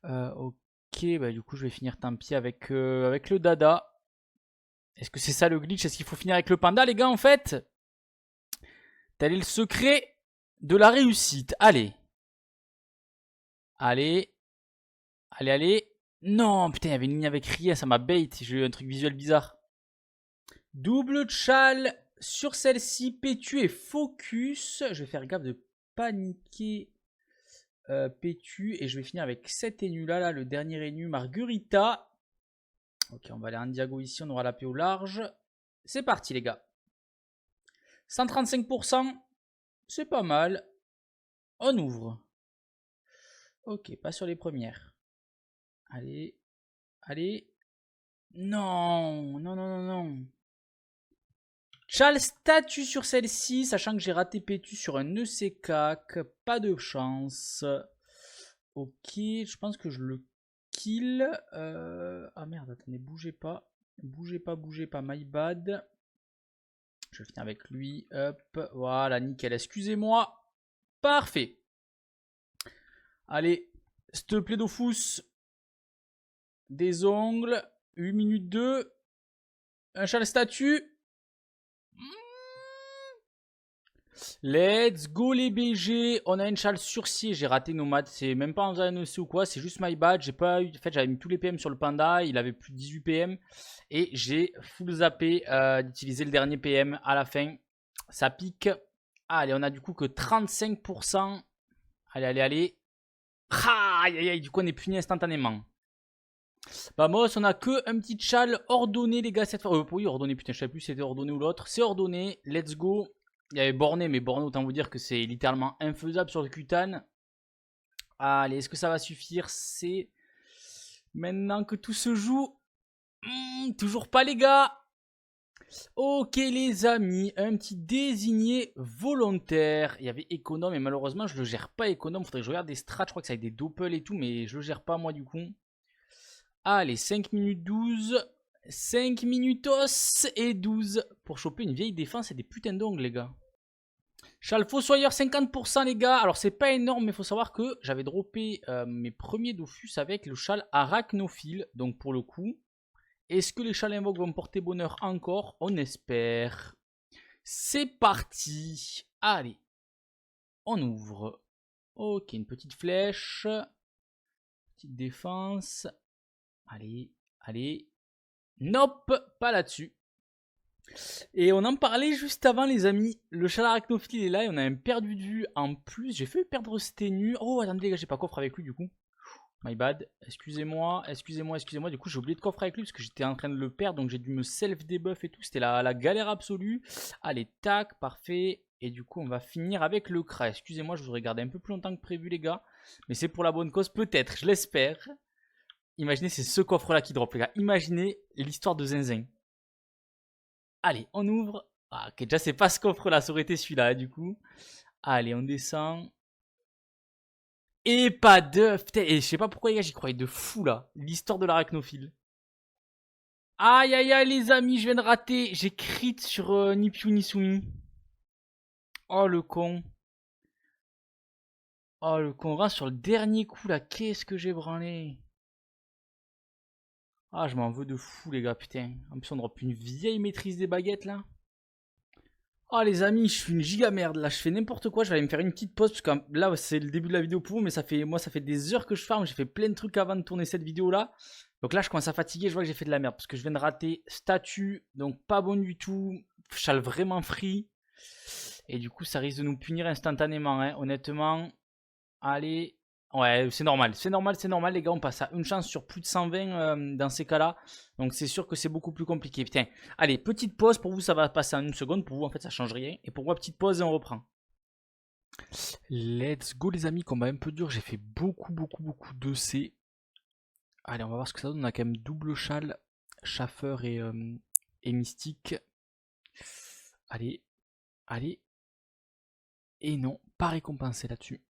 Ok, bah du coup, je vais finir tant pis avec le Dada. Est-ce que c'est ça le glitch? Est-ce qu'il faut finir avec le panda, les gars, en fait? Tel est le secret de la réussite. Allez. Allez. Allez, allez. Non, putain, il y avait une ligne avec rien, ça m'a bait. J'ai eu un truc visuel bizarre. Double chal sur celle-ci. Pétu et focus. Je vais faire gaffe de paniquer Pétu. Et je vais finir avec cet énu là, le dernier énu, Margurita. Ok, on va aller en diago ici, on aura la paix au large. C'est parti les gars. 135%, c'est pas mal. On ouvre. Ok, pas sur les premières. Allez, allez. Non, non, non, non, non. Chal statue sur celle-ci, sachant que j'ai raté Pétu sur un EC-CAC. Pas de chance. Ok, je pense que je le kill. Ah merde, attendez, bougez pas. Bougez pas, my bad. Je vais finir avec lui. Hop, voilà, nickel. Excusez-moi. Parfait. Allez, s'il te plaît, Dofus. Des ongles. 8 minutes 2. Un chal statue. Let's go les BG. On a une chale surcier. J'ai raté Nomade. C'est même pas en ANEC ou quoi. C'est juste my bad. J'ai pas eu. En fait, j'avais mis tous les PM sur le panda. Il avait plus de 18 PM. Et j'ai full zappé d'utiliser le dernier PM à la fin. Ça pique. Allez, on a du coup que 35%. Allez, allez, allez. Aïe, aïe, aïe. Du coup, on est puni instantanément. Vamos, on a que un petit chal ordonné, les gars, cette fois. Oui, ordonné, putain, je sais plus si c'était ordonné ou l'autre. C'est ordonné. Let's go. Il y avait borné, mais borné, autant vous dire que c'est littéralement infaisable sur le Kutan. Allez, est-ce que ça va suffire? C'est maintenant que tout se joue. Toujours pas, les gars. Ok, les amis, un petit désigné volontaire. Il y avait économe, et malheureusement, je le gère pas économe. Faudrait que je regarde des strats. Je crois que ça avec des doppels et tout, mais je le gère pas, moi, du coup. Allez, 5 minutes 12. 5 minutos et 12 pour choper une vieille défense et des putains d'ongles, les gars. Chal Fossoyeur 50% les gars. Alors c'est pas énorme mais il faut savoir que j'avais droppé mes premiers Dofus avec le chal Arachnophile. Donc pour le coup, est-ce que les chals invoques vont me porter bonheur encore? On espère. C'est parti. Allez. On ouvre. Ok, une petite flèche. Petite défense. Allez, allez. Nope, pas là-dessus. Et on en parlait juste avant les amis, le chal arachnophile est là et on a même perdu de vue en plus, j'ai fait perdre ce ténu. Oh attendez les gars, j'ai pas coffre avec lui du coup. My bad, excusez-moi, du coup j'ai oublié de coffre avec lui parce que j'étais en train de le perdre donc j'ai dû me self-debuff et tout, c'était la galère absolue. Allez, tac, parfait, et du coup on va finir avec le cra. Excusez-moi, je voudrais garder un peu plus longtemps que prévu les gars, mais c'est pour la bonne cause peut-être, je l'espère. Imaginez c'est ce coffre là qui drop les gars, imaginez l'histoire de Zinzin. Allez, on ouvre. Ah, ok, déjà, c'est pas ce coffre-là. Ça aurait été celui-là, du coup. Allez, on descend. Et pas d'œuf. Et je sais pas pourquoi, les gars, j'y croyais de fou, là. L'histoire de l'arachnophile. Aïe, aïe, aïe, les amis, je viens de rater. J'ai crit sur ni Piu ni Sumi. Oh, le con. Oh, le con. Rend sur le dernier coup, là. Qu'est-ce que j'ai branlé. Ah, je m'en veux de fou, les gars, putain. En plus, on drop une vieille maîtrise des baguettes, là. Oh les amis, je suis une giga merde, là je fais n'importe quoi, je vais aller me faire une petite pause parce que là c'est le début de la vidéo pour vous, mais ça fait des heures que je farm, j'ai fait plein de trucs avant de tourner cette vidéo là. Donc là je commence à fatiguer, je vois que j'ai fait de la merde parce que je viens de rater statut, donc pas bon du tout, chal vraiment free. Et du coup ça risque de nous punir instantanément, hein, honnêtement. Allez, ouais c'est normal, les gars, on passe à une chance sur plus de 120 dans ces cas-là. Donc c'est sûr que c'est beaucoup plus compliqué. Putain, allez, petite pause, pour vous ça va passer en une seconde, pour vous en fait ça change rien. Et pour moi petite pause et on reprend. Let's go les amis, combat un peu dur, j'ai fait beaucoup de C. Allez, on va voir ce que ça donne, on a quand même double chal, chaffeur et mystique. Allez, allez. Et non, pas récompensé là-dessus.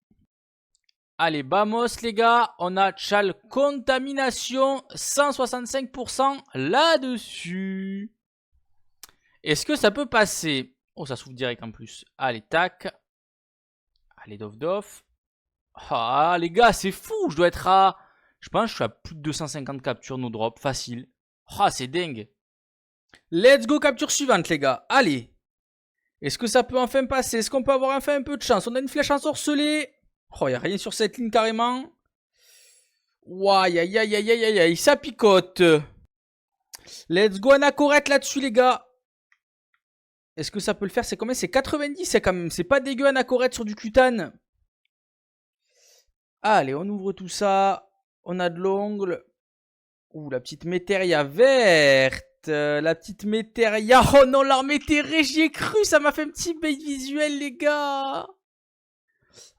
Allez, vamos les gars, on a chal contamination, 165% là-dessus. Est-ce que ça peut passer? Oh, ça s'ouvre direct en plus. Allez, tac. Allez, dof. Ah, les gars, c'est fou, je dois être à... Je pense que je suis à plus de 250 captures no drop, facile. Ah, c'est dingue. Let's go, capture suivante, les gars. Allez. Est-ce que ça peut enfin passer? Est-ce qu'on peut avoir enfin un peu de chance? On a une flèche ensorcelée. Oh, y a rien sur cette ligne carrément. Ouah, aïe, aïe, aïe, aïe, aïe, ça picote. Let's go, anacorette là-dessus, les gars. Est-ce que ça peut le faire? C'est combien? C'est 90, c'est quand même. C'est pas dégueu, anacorette sur du cutane. Allez, on ouvre tout ça. On a de l'ongle. Ouh, la petite météria verte. La petite météria. Oh non, l'arme éthérée, j'y ai cru. Ça m'a fait un petit bait visuel, les gars.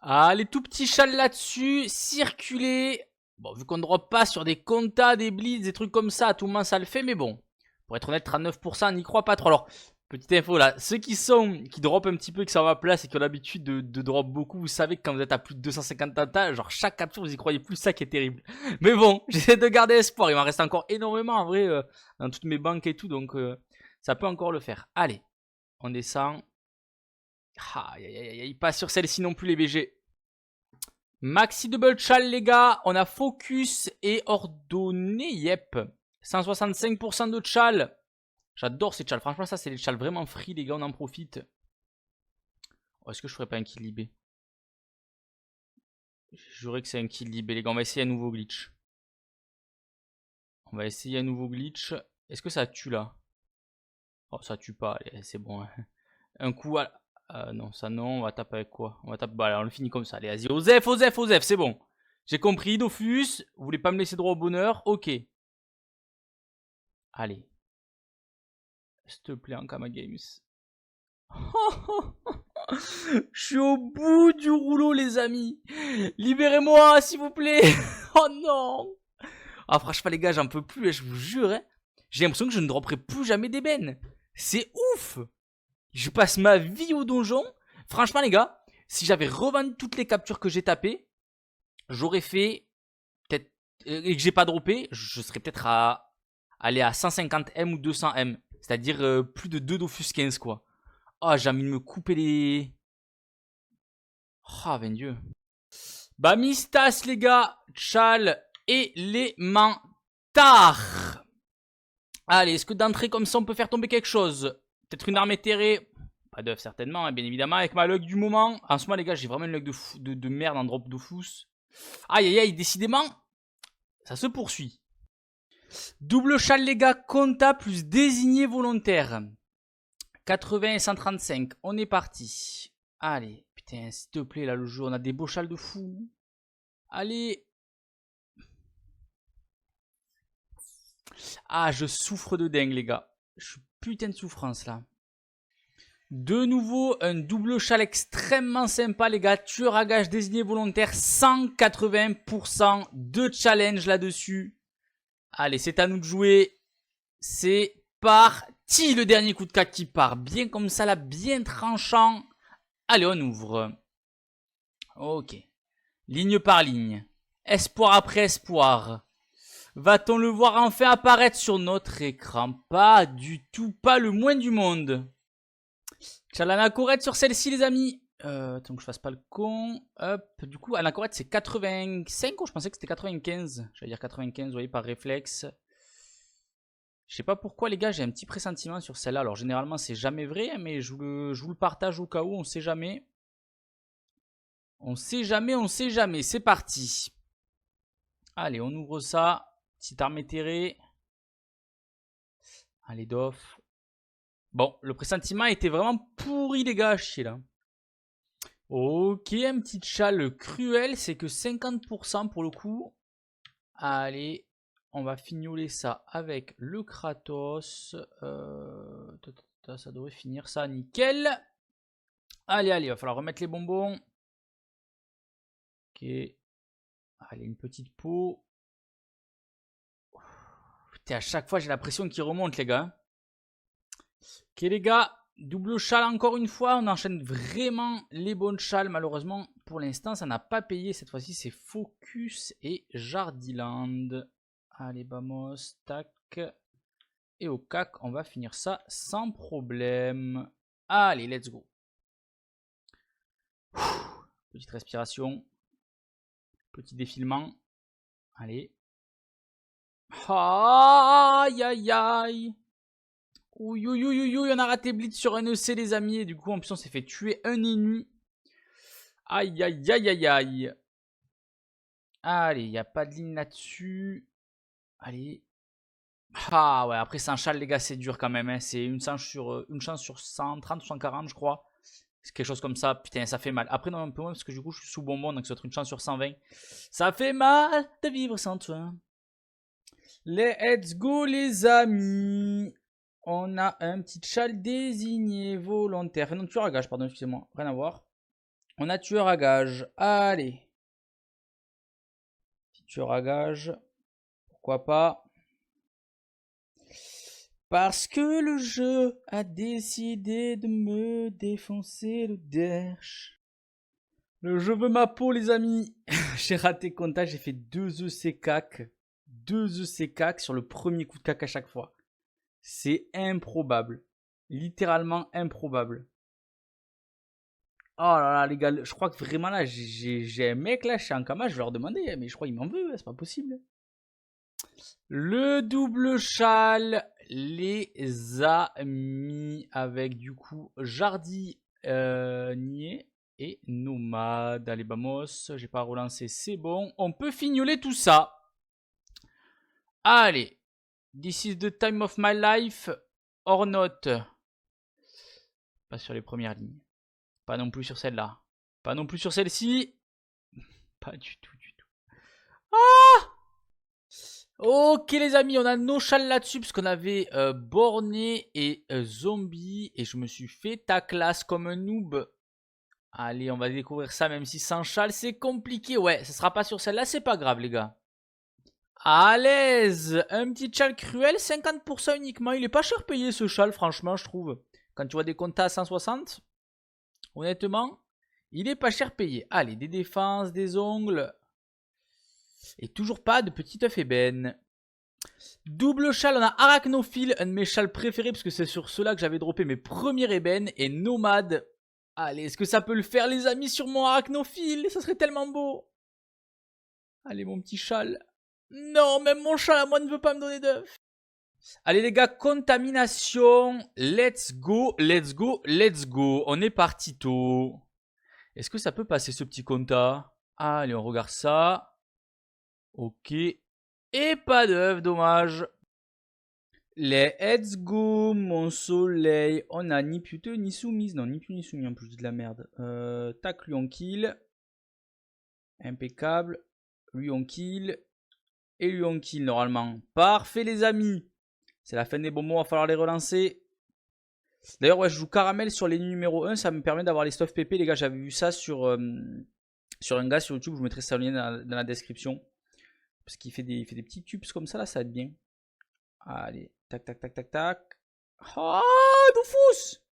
Ah, les tout petits châles là-dessus. Circuler. Bon, vu qu'on ne drop pas sur des comptas, des blitz, des trucs comme ça, à tout moment ça le fait, mais bon. Pour être honnête, 39%, on n'y croit pas trop. Alors, petite info là, ceux qui drop un petit peu, qui sont à ma place et qui ont l'habitude de drop beaucoup, vous savez que quand vous êtes à plus de 250 tata, genre chaque capture, vous y croyez plus, ça qui est terrible. Mais bon, j'essaie de garder espoir, il m'en reste encore énormément en vrai, dans toutes mes banques et tout, donc ça peut encore le faire. Allez, on descend. Aïe, aïe, aïe, aïe, pas sur celle-ci non plus les BG. Maxi double chal les gars, on a focus et ordonné, yep. 165% de chal. J'adore ces chals, franchement ça c'est les chals vraiment free les gars, on en profite. Oh, est-ce que je ferais pas un kill libé? Je jurais que c'est un kill libé les gars, on va essayer un nouveau glitch. On va essayer un nouveau glitch. Est-ce que ça tue là? Oh ça tue pas, c'est bon. Hein. Un coup à... non, ça non, on va taper avec quoi? On va taper... Bah, allez, on le finit comme ça, allez, vas-y. Osef, Osef, Osef, c'est bon. J'ai compris, Dofus. Vous voulez pas me laisser droit au bonheur? Ok. Allez. S'il te plaît, Ankama Games. Je suis au bout du rouleau, les amis. Libérez-moi, s'il vous plaît. Oh non. Ah, franchement, les gars, j'en peux plus, je vous jure. Hein. J'ai l'impression que je ne dropperai plus jamais d'ébène. C'est ouf. Je passe ma vie au donjon. Franchement, les gars, si j'avais revendu toutes les captures que j'ai tapées, j'aurais fait peut-être et que j'ai pas droppé, je serais peut-être à aller à 150 M ou 200 M, c'est-à-dire plus de 2 Dofus 15 quoi. Ah, j'ai envie de me couper les... Ah, ben Dieu. Bamistas les gars, Chal et les mentards. Allez, est-ce que d'entrée comme ça on peut faire tomber quelque chose? Peut-être une arme éthérée. Pas d'œuf certainement, hein, bien évidemment, avec ma luck du moment. En ce moment les gars, j'ai vraiment une luck de merde en drop Dofus. Aïe aïe aïe, décidément, ça se poursuit. Double chal les gars, compta plus désigné volontaire. 80 et 135, on est parti. Allez, putain, s'il te plaît, là, le jeu, on a des beaux chals de fou. Allez. Ah, je souffre de dingue, les gars. Je suis putain de souffrance, là. De nouveau, un double chal extrêmement sympa, les gars. Tueur à gage désigné volontaire, 180% de challenge là-dessus. Allez, c'est à nous de jouer. C'est parti. Le dernier coup de 4 qui part. Bien comme ça, là, bien tranchant. Allez, on ouvre. Ok. Ligne par ligne. Espoir après espoir. Va-t-on le voir enfin apparaître sur notre écran? Pas du tout, pas le moins du monde. Chalana Corette sur celle-ci, les amis. Attends que je fasse pas le con. Hop. Du coup, Anna Corette, c'est 85 ou je pensais que c'était 95. J'allais dire 95, vous voyez, par réflexe. Je sais pas pourquoi, les gars, j'ai un petit pressentiment sur celle-là. Alors, généralement, c'est jamais vrai, mais je vous le partage au cas où, on sait jamais. On sait jamais, on sait jamais. C'est parti. Allez, on ouvre ça. Petite arme éthérée. Allez, doff. Bon, le pressentiment était vraiment pourri, les gars, chier là. Ok, un petit châle cruel, c'est que 50% pour le coup. Allez, on va fignoler ça avec le Kratos. Ça devrait finir ça, nickel. Allez, allez, il va falloir remettre les bonbons. Ok. Allez, une petite peau. Putain, à chaque fois, j'ai l'impression qu'il remonte, les gars. Ok, les gars. Double châle encore une fois. On enchaîne vraiment les bonnes châles. Malheureusement, pour l'instant, ça n'a pas payé. Cette fois-ci, c'est Focus et Jardiland. Allez, vamos. Tac. Et au cac, on va finir ça sans problème. Allez, let's go. Petite respiration. Petit défilement. Allez. Aïe, aïe, aïe. Ouh, on a raté Blitz sur un EC, les amis. Et du coup, en plus, on s'est fait tuer un ennemi. Aïe, aïe, aïe, aïe, aïe. Allez, il n'y a pas de ligne là-dessus. Allez. Ah ouais, après Saint-Chal, les gars, c'est dur quand même. Hein. C'est une chance sur 130 ou 140, je crois. C'est quelque chose comme ça. Putain, ça fait mal. Après, non, un peu moins parce que du coup, je suis sous bonbon. Donc, ça doit être une chance sur 120. Ça fait mal de vivre sans toi. Let's go, les amis. On a un petit chal désigné volontaire. Enfin, non, tueur à gage, pardon, excusez-moi. Rien à voir. On a tueur à gage. Allez. Petit tueur à gage. Pourquoi pas. Parce que le jeu a décidé de me défoncer le derche. Le jeu veut ma peau, les amis. J'ai raté comptage, j'ai fait 2 EC cac. 2 EC cac sur le premier coup de cac à chaque fois. C'est improbable. Littéralement improbable. Oh là là, les gars, je crois que vraiment là, j'ai un mec là, chez Ankama, je vais leur demander, mais je crois qu'il m'en veut, c'est pas possible. Le double châle, les amis, avec du coup Jardinier et Nomade. Allez, vamos, j'ai pas relancé, c'est bon. On peut fignoler tout ça. Allez, this is the time of my life, or not. Pas sur les premières lignes. Pas non plus sur celle-là. Pas non plus sur celle-ci. Pas du tout, du tout. Ah! Ok les amis, on a nos châles là-dessus parce qu'on avait borné et zombie et je me suis fait ta classe comme un noob. Allez, on va découvrir ça même si sans châle c'est compliqué. Ouais, ce sera pas sur celle-là, c'est pas grave les gars. À l'aise, un petit châle cruel, 50% uniquement. Il est pas cher payé ce châle franchement je trouve. Quand tu vois des comptes à 160, honnêtement, il est pas cher payé. Allez, des défenses, des ongles. Et toujours pas de petit œuf ébène. Double châle, on a Arachnophile, un de mes châles préférés parce que c'est sur ceux-là que j'avais droppé mes premiers ébènes. Et Nomade. Allez, est-ce que ça peut le faire les amis sur mon Arachnophile? Ça serait tellement beau. Allez mon petit châle. Non, même mon châle à moi ne veut pas me donner d'œufs. Allez les gars, contamination. Let's go, let's go, let's go. On est parti tôt. Est-ce que ça peut passer ce petit compta? Allez, on regarde ça. Ok. Et pas d'œuf, dommage. Let's go, mon soleil. On a ni pute ni soumise. Non, ni pute ni soumise en plus, de la merde. Tac, lui on kill. Impeccable. Lui on kill. Et lui on kill normalement. Parfait les amis. C'est la fin des bonbons, va falloir les relancer. D'ailleurs, ouais, je joue caramel sur les numéros 1. Ça me permet d'avoir les stuff PP. Les gars, j'avais vu ça sur un gars sur YouTube. Je vous mettrai ça lien dans la description. Parce qu'il fait des petits tubes comme ça, là, ça va être bien. Allez, tac, tac, tac, tac, tac. Ah, Doufus!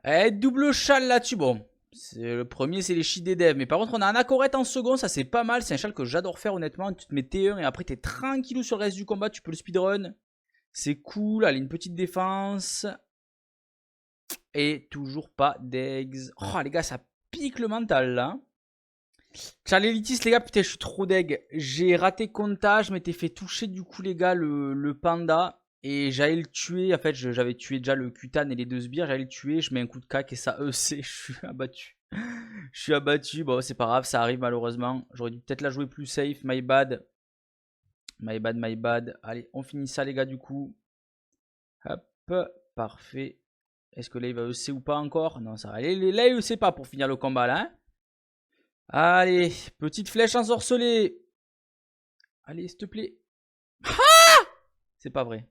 Eh, double châle là-dessus. Bon, le premier, c'est les chi des devs. Mais par contre, on a un Acorette en second. Ça, c'est pas mal. C'est un châle que j'adore faire, honnêtement. Tu te mets T1 et après, t'es tranquillou sur le reste du combat. Tu peux le speedrun. C'est cool. Allez, une petite défense. Et toujours pas d'eggs. Oh, les gars, ça pique le mental, là. Châle élitiste, les gars, putain, je suis trop deg. J'ai raté comptage, je m'étais fait toucher, du coup, les gars, le panda. Et j'allais le tuer. En fait, j'avais tué déjà le Kutan et les 2 sbires. J'allais le tuer. Je mets un coup de cac et ça EC. Je suis abattu. Je suis abattu. Bon, c'est pas grave. Ça arrive malheureusement. J'aurais dû peut-être la jouer plus safe. My bad. My bad, my bad. Allez, on finit ça, les gars, du coup. Hop. Parfait. Est-ce que là, il va EC ou pas encore? Non, ça va. Là, il EC pas pour finir le combat, là. Hein. Allez. Petite flèche ensorcelée. Allez, s'il te plaît. Ah! C'est pas vrai.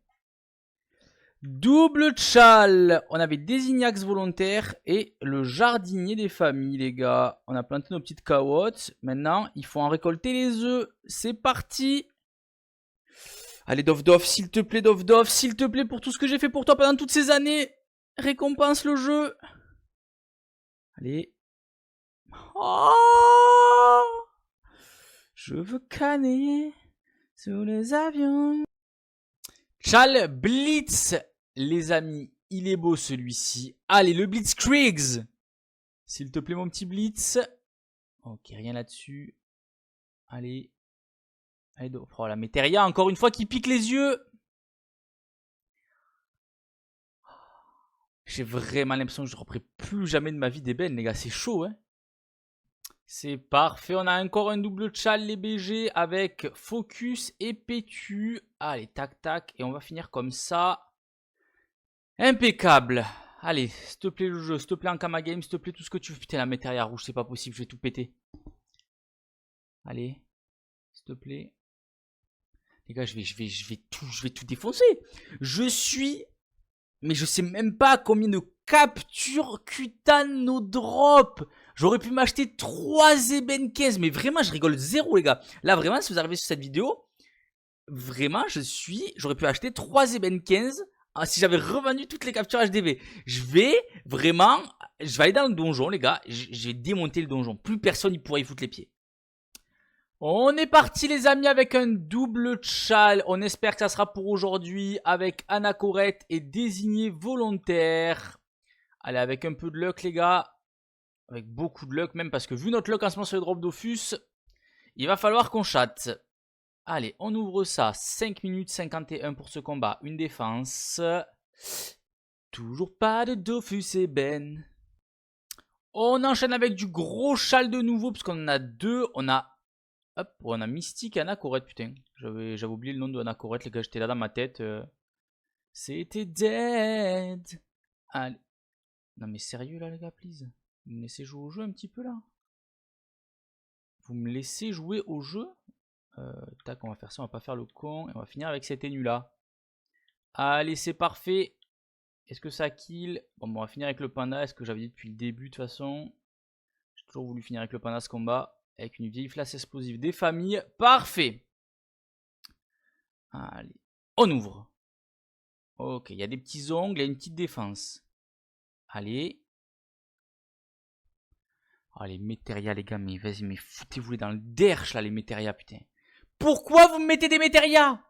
Double châle. On avait Désignax volontaire et le jardinier des familles, les gars. On a planté nos petites carottes. Maintenant, il faut en récolter les œufs. C'est parti. Allez, Dof Dof, s'il te plaît, Dof Dof, s'il te plaît, pour tout ce que j'ai fait pour toi pendant toutes ces années. Récompense le jeu. Allez. Oh, je veux canner sous les avions. Châle Blitz, les amis, il est beau celui-ci. Allez, le Blitzkrieg. S'il te plaît, mon petit Blitz. Ok, rien là-dessus. Allez. Allez, oh la Méteria, encore une fois, qui pique les yeux. J'ai vraiment l'impression que je ne reprends plus jamais de ma vie d'ébène, les gars. C'est chaud, hein. C'est parfait. On a encore un double chal, les BG, avec Focus et Pétu. Allez, tac, tac. Et on va finir comme ça. Impeccable. Allez, s'il te plaît, le jeu. S'il te plaît, en Kama Game. S'il te plaît, tout ce que tu veux. Putain, la météria rouge, c'est pas possible. Je vais tout péter. Allez, s'il te plaît. Les gars, je vais tout défoncer. Je suis... Mais je sais même pas combien de captures cutanes nos drops. J'aurais pu m'acheter 3 ébènes 15. Mais vraiment, je rigole zéro, les gars. Là, vraiment, si vous arrivez sur cette vidéo, vraiment, j'aurais pu acheter 3 ébènes 15 si j'avais revendu toutes les captures HDV. Je vais aller dans le donjon, les gars. Je vais démonter le donjon. Plus personne n'y pourrait y foutre les pieds. On est parti les amis avec un double chal. On espère que ça sera pour aujourd'hui avec Anacorette et désigné volontaire. Allez, avec un peu de luck les gars. Avec beaucoup de luck même parce que vu notre luck en ce moment sur le drop Dofus, il va falloir qu'on chatte. Allez, on ouvre ça. 5 minutes 51 pour ce combat. Une défense. Toujours pas de Dofus et Ben. On enchaîne avec du gros chal de nouveau parce qu'on en a deux. Hop, on a Mystique et Anacorette, putain. J'avais oublié le nom de Anacorette, les gars, j'étais là dans ma tête. C'était dead. Allez. Non mais sérieux là les gars, please. Vous me laissez jouer au jeu un petit peu là. Vous me laissez jouer au jeu. Tac, on va faire ça, on va pas faire le con. Et on va finir avec cet énu là. Allez, c'est parfait. Est-ce que ça kill? Bon, on va finir avec le panda, est-ce que j'avais dit depuis le début de toute façon. J'ai toujours voulu finir avec le panda ce combat. Avec une vieille flash explosive des familles. Parfait. Allez. On ouvre. Ok, il y a des petits ongles, il y a une petite défense. Allez. Oh, les métérias, les gars, mais vas-y, mais foutez-vous les dans le derche, là, les métérias, putain. Pourquoi vous me mettez des métérias?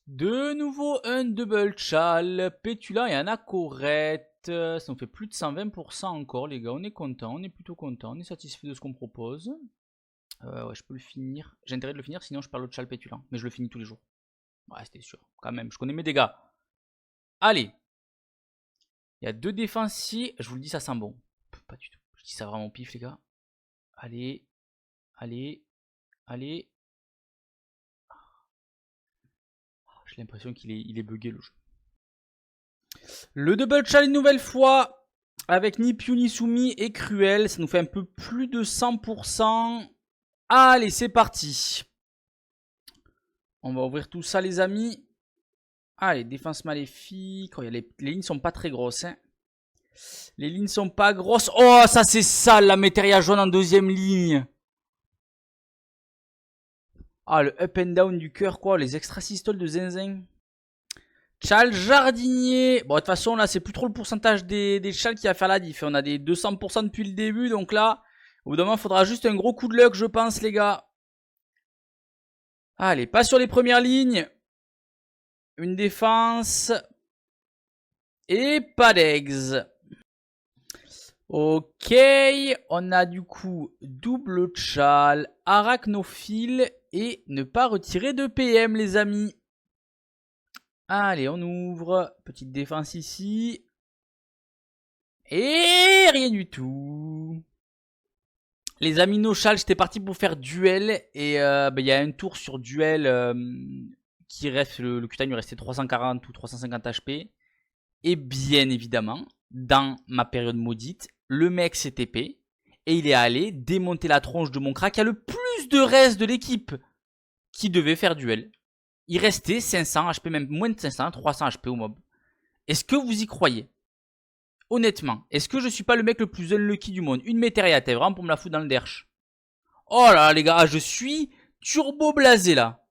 De nouveau, un double chal. Pétula et Anacorette. Ça nous fait plus de 120% encore, les gars. On est content, on est plutôt content. On est satisfait de ce qu'on propose. Ouais, je peux le finir. J'ai intérêt de le finir, sinon je perds l'autre chal pétulant. Mais je le finis tous les jours. Ouais, c'était sûr. Quand même, je connais mes dégâts. Allez. Il y a 2 défensifs. Je vous le dis, ça sent bon. Pas du tout. Je dis ça vraiment pif, les gars. Allez. Allez. Allez. J'ai l'impression qu'il est bugué, le jeu. Le double challenge une nouvelle fois. Avec ni Piu ni Sumi et Cruel. Ça nous fait un peu plus de 100%. Allez, c'est parti. On va ouvrir tout ça, les amis. Allez, défense maléfique. Oh, les lignes sont pas très grosses. Hein. Les lignes sont pas grosses. Oh, ça c'est sale, la météria jaune en deuxième ligne. Ah, le up and down du cœur, quoi. Les extrasystoles de Zinzin. Chal jardinier. Bon, de toute façon, là, c'est plus trop le pourcentage des chals qui va faire la diff. On a des 200% depuis le début. Donc là, au bout d'un moment, il faudra juste un gros coup de luck, je pense, les gars. Allez, pas sur les premières lignes. Une défense. Et pas d'eggs. Ok, on a du coup double chal, arachnophile et ne pas retirer de PM, les amis. Allez, on ouvre. Petite défense ici. Et rien du tout. Les amis, no chal, j'étais parti pour faire duel. Et il y a un tour sur duel qui reste. Le Q-Time lui restait 340 ou 350 HP. Et bien évidemment, dans ma période maudite, le mec s'est TP. Et il est allé démonter la tronche de mon crack. Il y a le plus de reste de l'équipe qui devait faire duel. Il restait 500 HP, même moins de 500, 300 HP au mob. Est-ce que vous y croyez? Honnêtement, est-ce que je suis pas le mec le plus unlucky du monde? Une météria, t'es vraiment pour me la foutre dans le derche. Oh là là les gars, je suis turbo blasé là.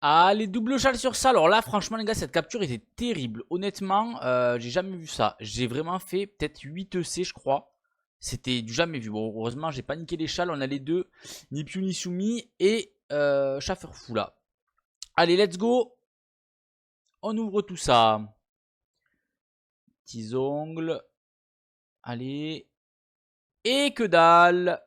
Ah, les doubles chals sur ça. Alors là, franchement les gars, cette capture était terrible. Honnêtement, j'ai jamais vu ça. J'ai vraiment fait peut-être 8 EC je crois. C'était du jamais vu. Bon, heureusement, j'ai pas niqué les chals. On a les deux, ni Piu ni Sumi et Schafferfou là. Allez, let's go. On ouvre tout ça. Petits ongles. Allez. Et que dalle.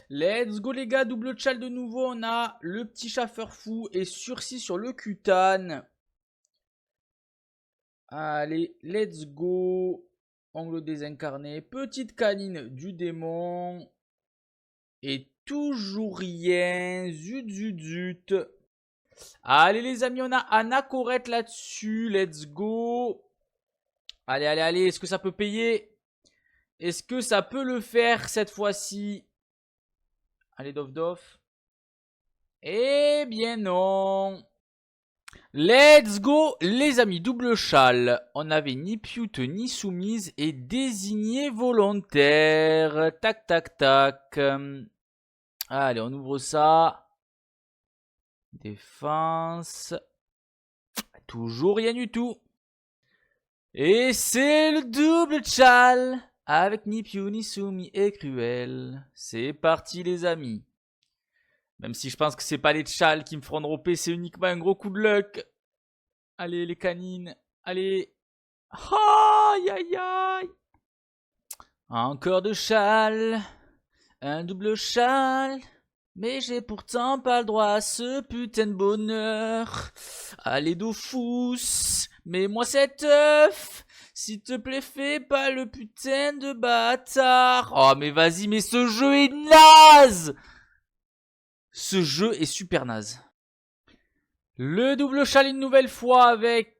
Let's go les gars. Double chal de nouveau. On a le petit Schafferfou et sursis sur le cutane. Allez, let's go. Ongle désincarné. Petite canine du démon. Et toujours rien. Zut, zut, zut. Allez les amis, on a Anacorette là-dessus. Let's go. Allez, allez, allez. Est-ce que ça peut payer? Est-ce que ça peut le faire cette fois-ci? Allez, Dof Dof. Eh bien non. Let's go les amis, double châle. On avait ni pute ni soumise et désigné volontaire. Tac tac tac. Allez, on ouvre ça. Défense. Toujours rien du tout. Et c'est le double châle. Avec ni piou ni soumis et cruel. C'est parti les amis. Même si je pense que c'est pas les châles qui me feront dropper, c'est uniquement un gros coup de luck. Allez les canines. Allez. Aïe aïe aïe. Encore de châle. Un double châle. Mais j'ai pourtant pas le droit à ce putain de bonheur. Allez Dofus. Mets-moi cet œuf. S'il te plaît, fais pas le putain de bâtard. Oh mais vas-y, mais ce jeu est naze. Ce jeu est super naze. Le double châle une nouvelle fois avec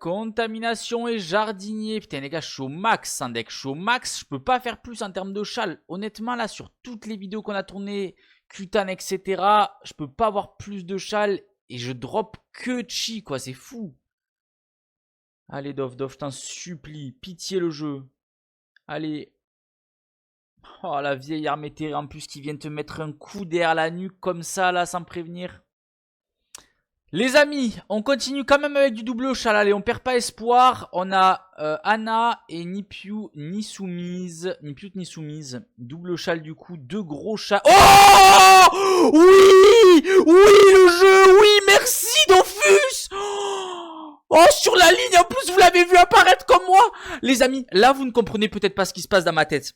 contamination et jardinier. Putain les gars, je suis au max en deck. Je suis au max, je peux pas faire plus en termes de châle. Honnêtement là, sur toutes les vidéos qu'on a tournées, Kutan, etc. Je peux pas avoir plus de châle. Et je drop que chi quoi, c'est fou. Allez Dof Dof, je t'en supplie. Pitié le jeu. Allez. Oh la vieille arme éthérée en plus qui vient te mettre un coup derrière la nuque comme ça là sans prévenir. Les amis, on continue quand même avec du double châle. Allez, on perd pas espoir. On a Anna et ni piou ni soumise. Ni piou ni soumise. Double châle du coup, deux gros châles. Oh oui. Oui le jeu. Oui merci Dofus. Oh sur la ligne en plus vous l'avez vu apparaître comme moi. Les amis, là vous ne comprenez peut-être pas ce qui se passe dans ma tête.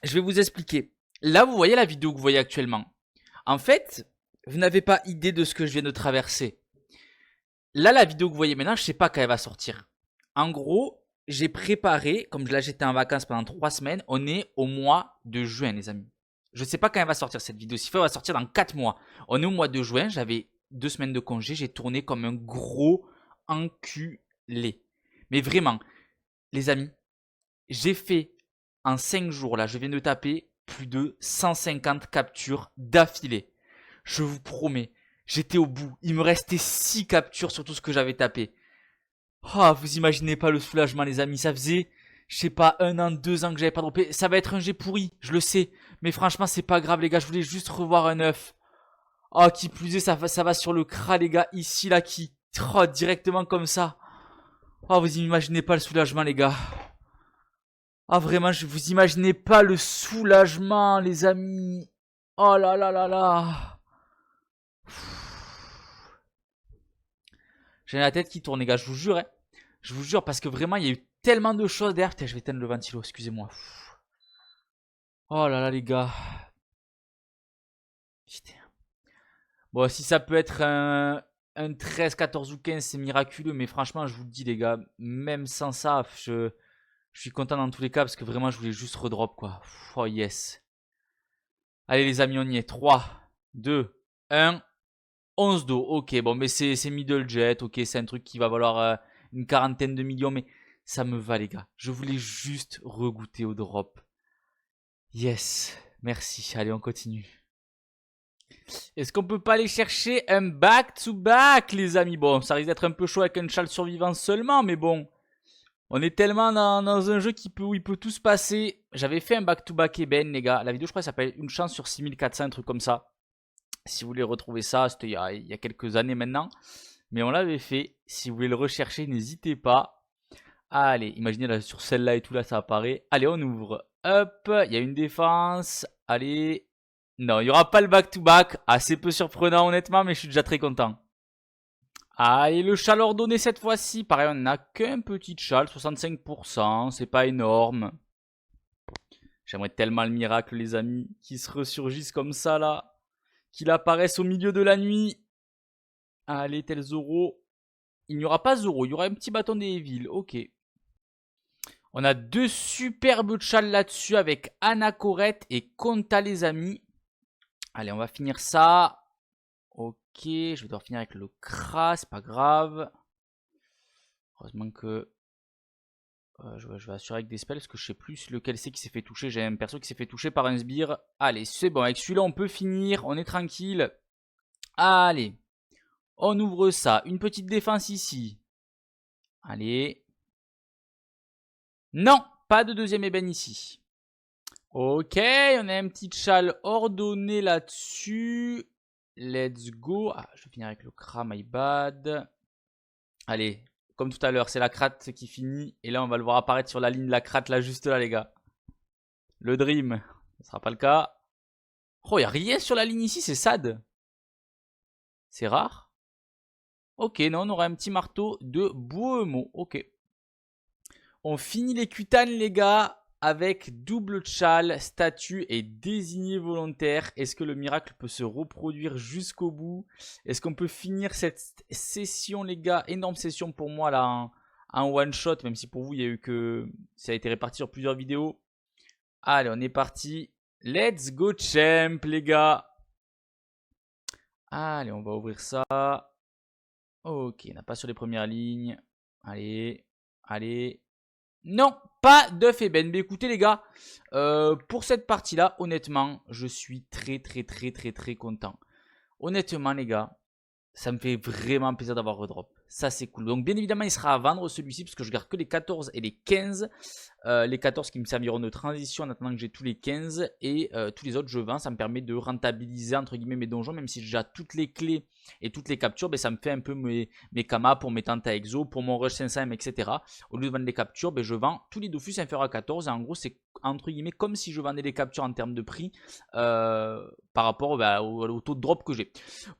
Je vais vous expliquer. Là vous voyez la vidéo que vous voyez actuellement. En fait, vous n'avez pas idée de ce que je viens de traverser. Là, la vidéo que vous voyez maintenant, je sais pas quand elle va sortir. En gros, j'ai préparé, comme là j'étais en vacances pendant 3 semaines, on est au mois de juin, les amis. Je sais pas quand elle va sortir cette vidéo. S'il faut, elle va sortir dans 4 mois. On est au mois de juin, j'avais 2 semaines de congé, j'ai tourné comme un gros enculé. Mais vraiment, les amis, j'ai fait en 5 jours, là, je viens de taper plus de 150 captures d'affilée. Je vous promets. J'étais au bout. Il me restait 6 captures sur tout ce que j'avais tapé. Oh, vous imaginez pas le soulagement, les amis. Ça faisait, je sais pas, 1 an, 2 ans que j'avais pas droppé. Ça va être un jet pourri, je le sais. Mais franchement, c'est pas grave, les gars. Je voulais juste revoir un œuf. Oh, qui plus est, ça va sur le crâne, les gars. Ici, là, qui. Oh, directement comme ça. Oh, vous imaginez pas le soulagement, les gars. Ah, vraiment, vous imaginez pas le soulagement, les amis. Oh là là là là. J'ai la tête qui tourne, les gars, je vous jure. Hein. Je vous jure, parce que vraiment, il y a eu tellement de choses derrière. Putain, je vais éteindre le ventilo, excusez-moi. Oh là là, les gars. Putain. Bon, si ça peut être un 13, 14 ou 15, c'est miraculeux. Mais franchement, je vous le dis, les gars, même sans ça, je suis content dans tous les cas. Parce que vraiment, je voulais juste redrop, quoi. Oh, yes. Allez, les amis, on y est. 3, 2, 1. 11 d'eau, ok, bon, mais c'est middle jet, ok, c'est un truc qui va valoir une quarantaine de millions, mais ça me va, les gars. Je voulais juste regoûter au drop. Yes, merci. Allez, on continue. Est-ce qu'on peut pas aller chercher un back-to-back, les amis? Bon, ça risque d'être un peu chaud avec un châle survivant seulement, mais bon. On est tellement dans un jeu où il peut tout se passer. J'avais fait un back-to-back Eben, les gars. La vidéo, je crois, s'appelle Une chance sur 6400, un truc comme ça. Si vous voulez retrouver ça, c'était il y a quelques années maintenant. Mais on l'avait fait. Si vous voulez le rechercher, n'hésitez pas. Allez, imaginez là sur celle-là et tout là, ça apparaît. Allez, on ouvre. Hop, il y a une défense. Allez. Non, il n'y aura pas le back-to-back. Assez peu surprenant honnêtement, mais je suis déjà très content. Allez, le châle ordonné cette fois-ci. Pareil, on n'a qu'un petit châle, 65%. C'est pas énorme. J'aimerais tellement le miracle, les amis, qui se ressurgissent comme ça là. Qu'il apparaisse au milieu de la nuit. Allez, tel Zoro. il n'y aura pas Zoro. Il y aura un petit bâton des villes. Ok. On a 2 superbes chals là-dessus avec Anacorette et Conta les amis. Allez, on va finir ça. Ok, je vais devoir finir avec le Kra, c'est pas grave. Heureusement que je vais assurer avec des spells parce que je sais plus lequel c'est qui s'est fait toucher. J'ai un perso qui s'est fait toucher par un sbire. Allez, c'est bon, avec celui-là on peut finir, on est tranquille. Allez, on ouvre ça. Une petite défense ici. Allez. Non, pas de deuxième ébène ici. Ok, on a un petit châle ordonné là-dessus. Let's go. Ah, je vais finir avec le Kra, my bad. Allez, comme tout à l'heure, c'est la cratte qui finit. Et là, on va le voir apparaître sur la ligne de la cratte, là, juste là, les gars. Le Dream, ce sera pas le cas. Oh, il n'y a rien sur la ligne ici, c'est sad. C'est rare. Ok, non, on aura un petit marteau de Bohemo. Ok. On finit les cutanes, les gars, avec double châle, statue et désigné volontaire. Est-ce que le miracle peut se reproduire jusqu'au bout? Est-ce qu'on peut finir cette session, les gars? Énorme session pour moi, là, en one shot, même si pour vous, il y a eu que ça a été réparti sur plusieurs vidéos. Allez, on est parti. Let's go champ, les gars. Allez, on va ouvrir ça. Ok, on n'a pas sur les premières lignes. Allez, allez. Non, pas d'œuf ébène. Mais écoutez les gars, pour cette partie-là, honnêtement, je suis très content. Honnêtement les gars, ça me fait vraiment plaisir d'avoir redrop. Ça c'est cool. Donc bien évidemment, il sera à vendre celui-ci parce que je garde que les 14 et les 15. Les 14 qui me serviront de transition en attendant que j'ai tous les 15. Et tous les autres je vends. Ça me permet de rentabiliser entre guillemets mes donjons. Même si j'ai déjà toutes les clés et toutes les captures, ben, ça me fait un peu mes kamas pour mes tentes à exo, pour mon rush 500M, etc. Au lieu de vendre les captures, ben, je vends tous les Dofus inférieurs à 14. Et en gros c'est entre guillemets comme si je vendais les captures en termes de prix par rapport ben, au taux de drop que j'ai.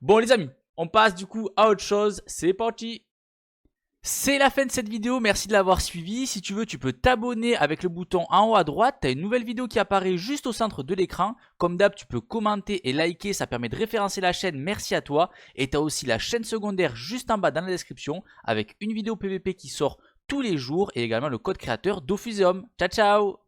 Bon les amis, on passe du coup à autre chose. C'est parti. C'est la fin de cette vidéo, merci de l'avoir suivi. Si tu veux, tu peux t'abonner avec le bouton en haut à droite. Tu as une nouvelle vidéo qui apparaît juste au centre de l'écran. Comme d'hab, tu peux commenter et liker, ça permet de référencer la chaîne, merci à toi. Et tu as aussi la chaîne secondaire juste en bas dans la description avec une vidéo PVP qui sort tous les jours et également le code créateur Dofuseum. Ciao ciao.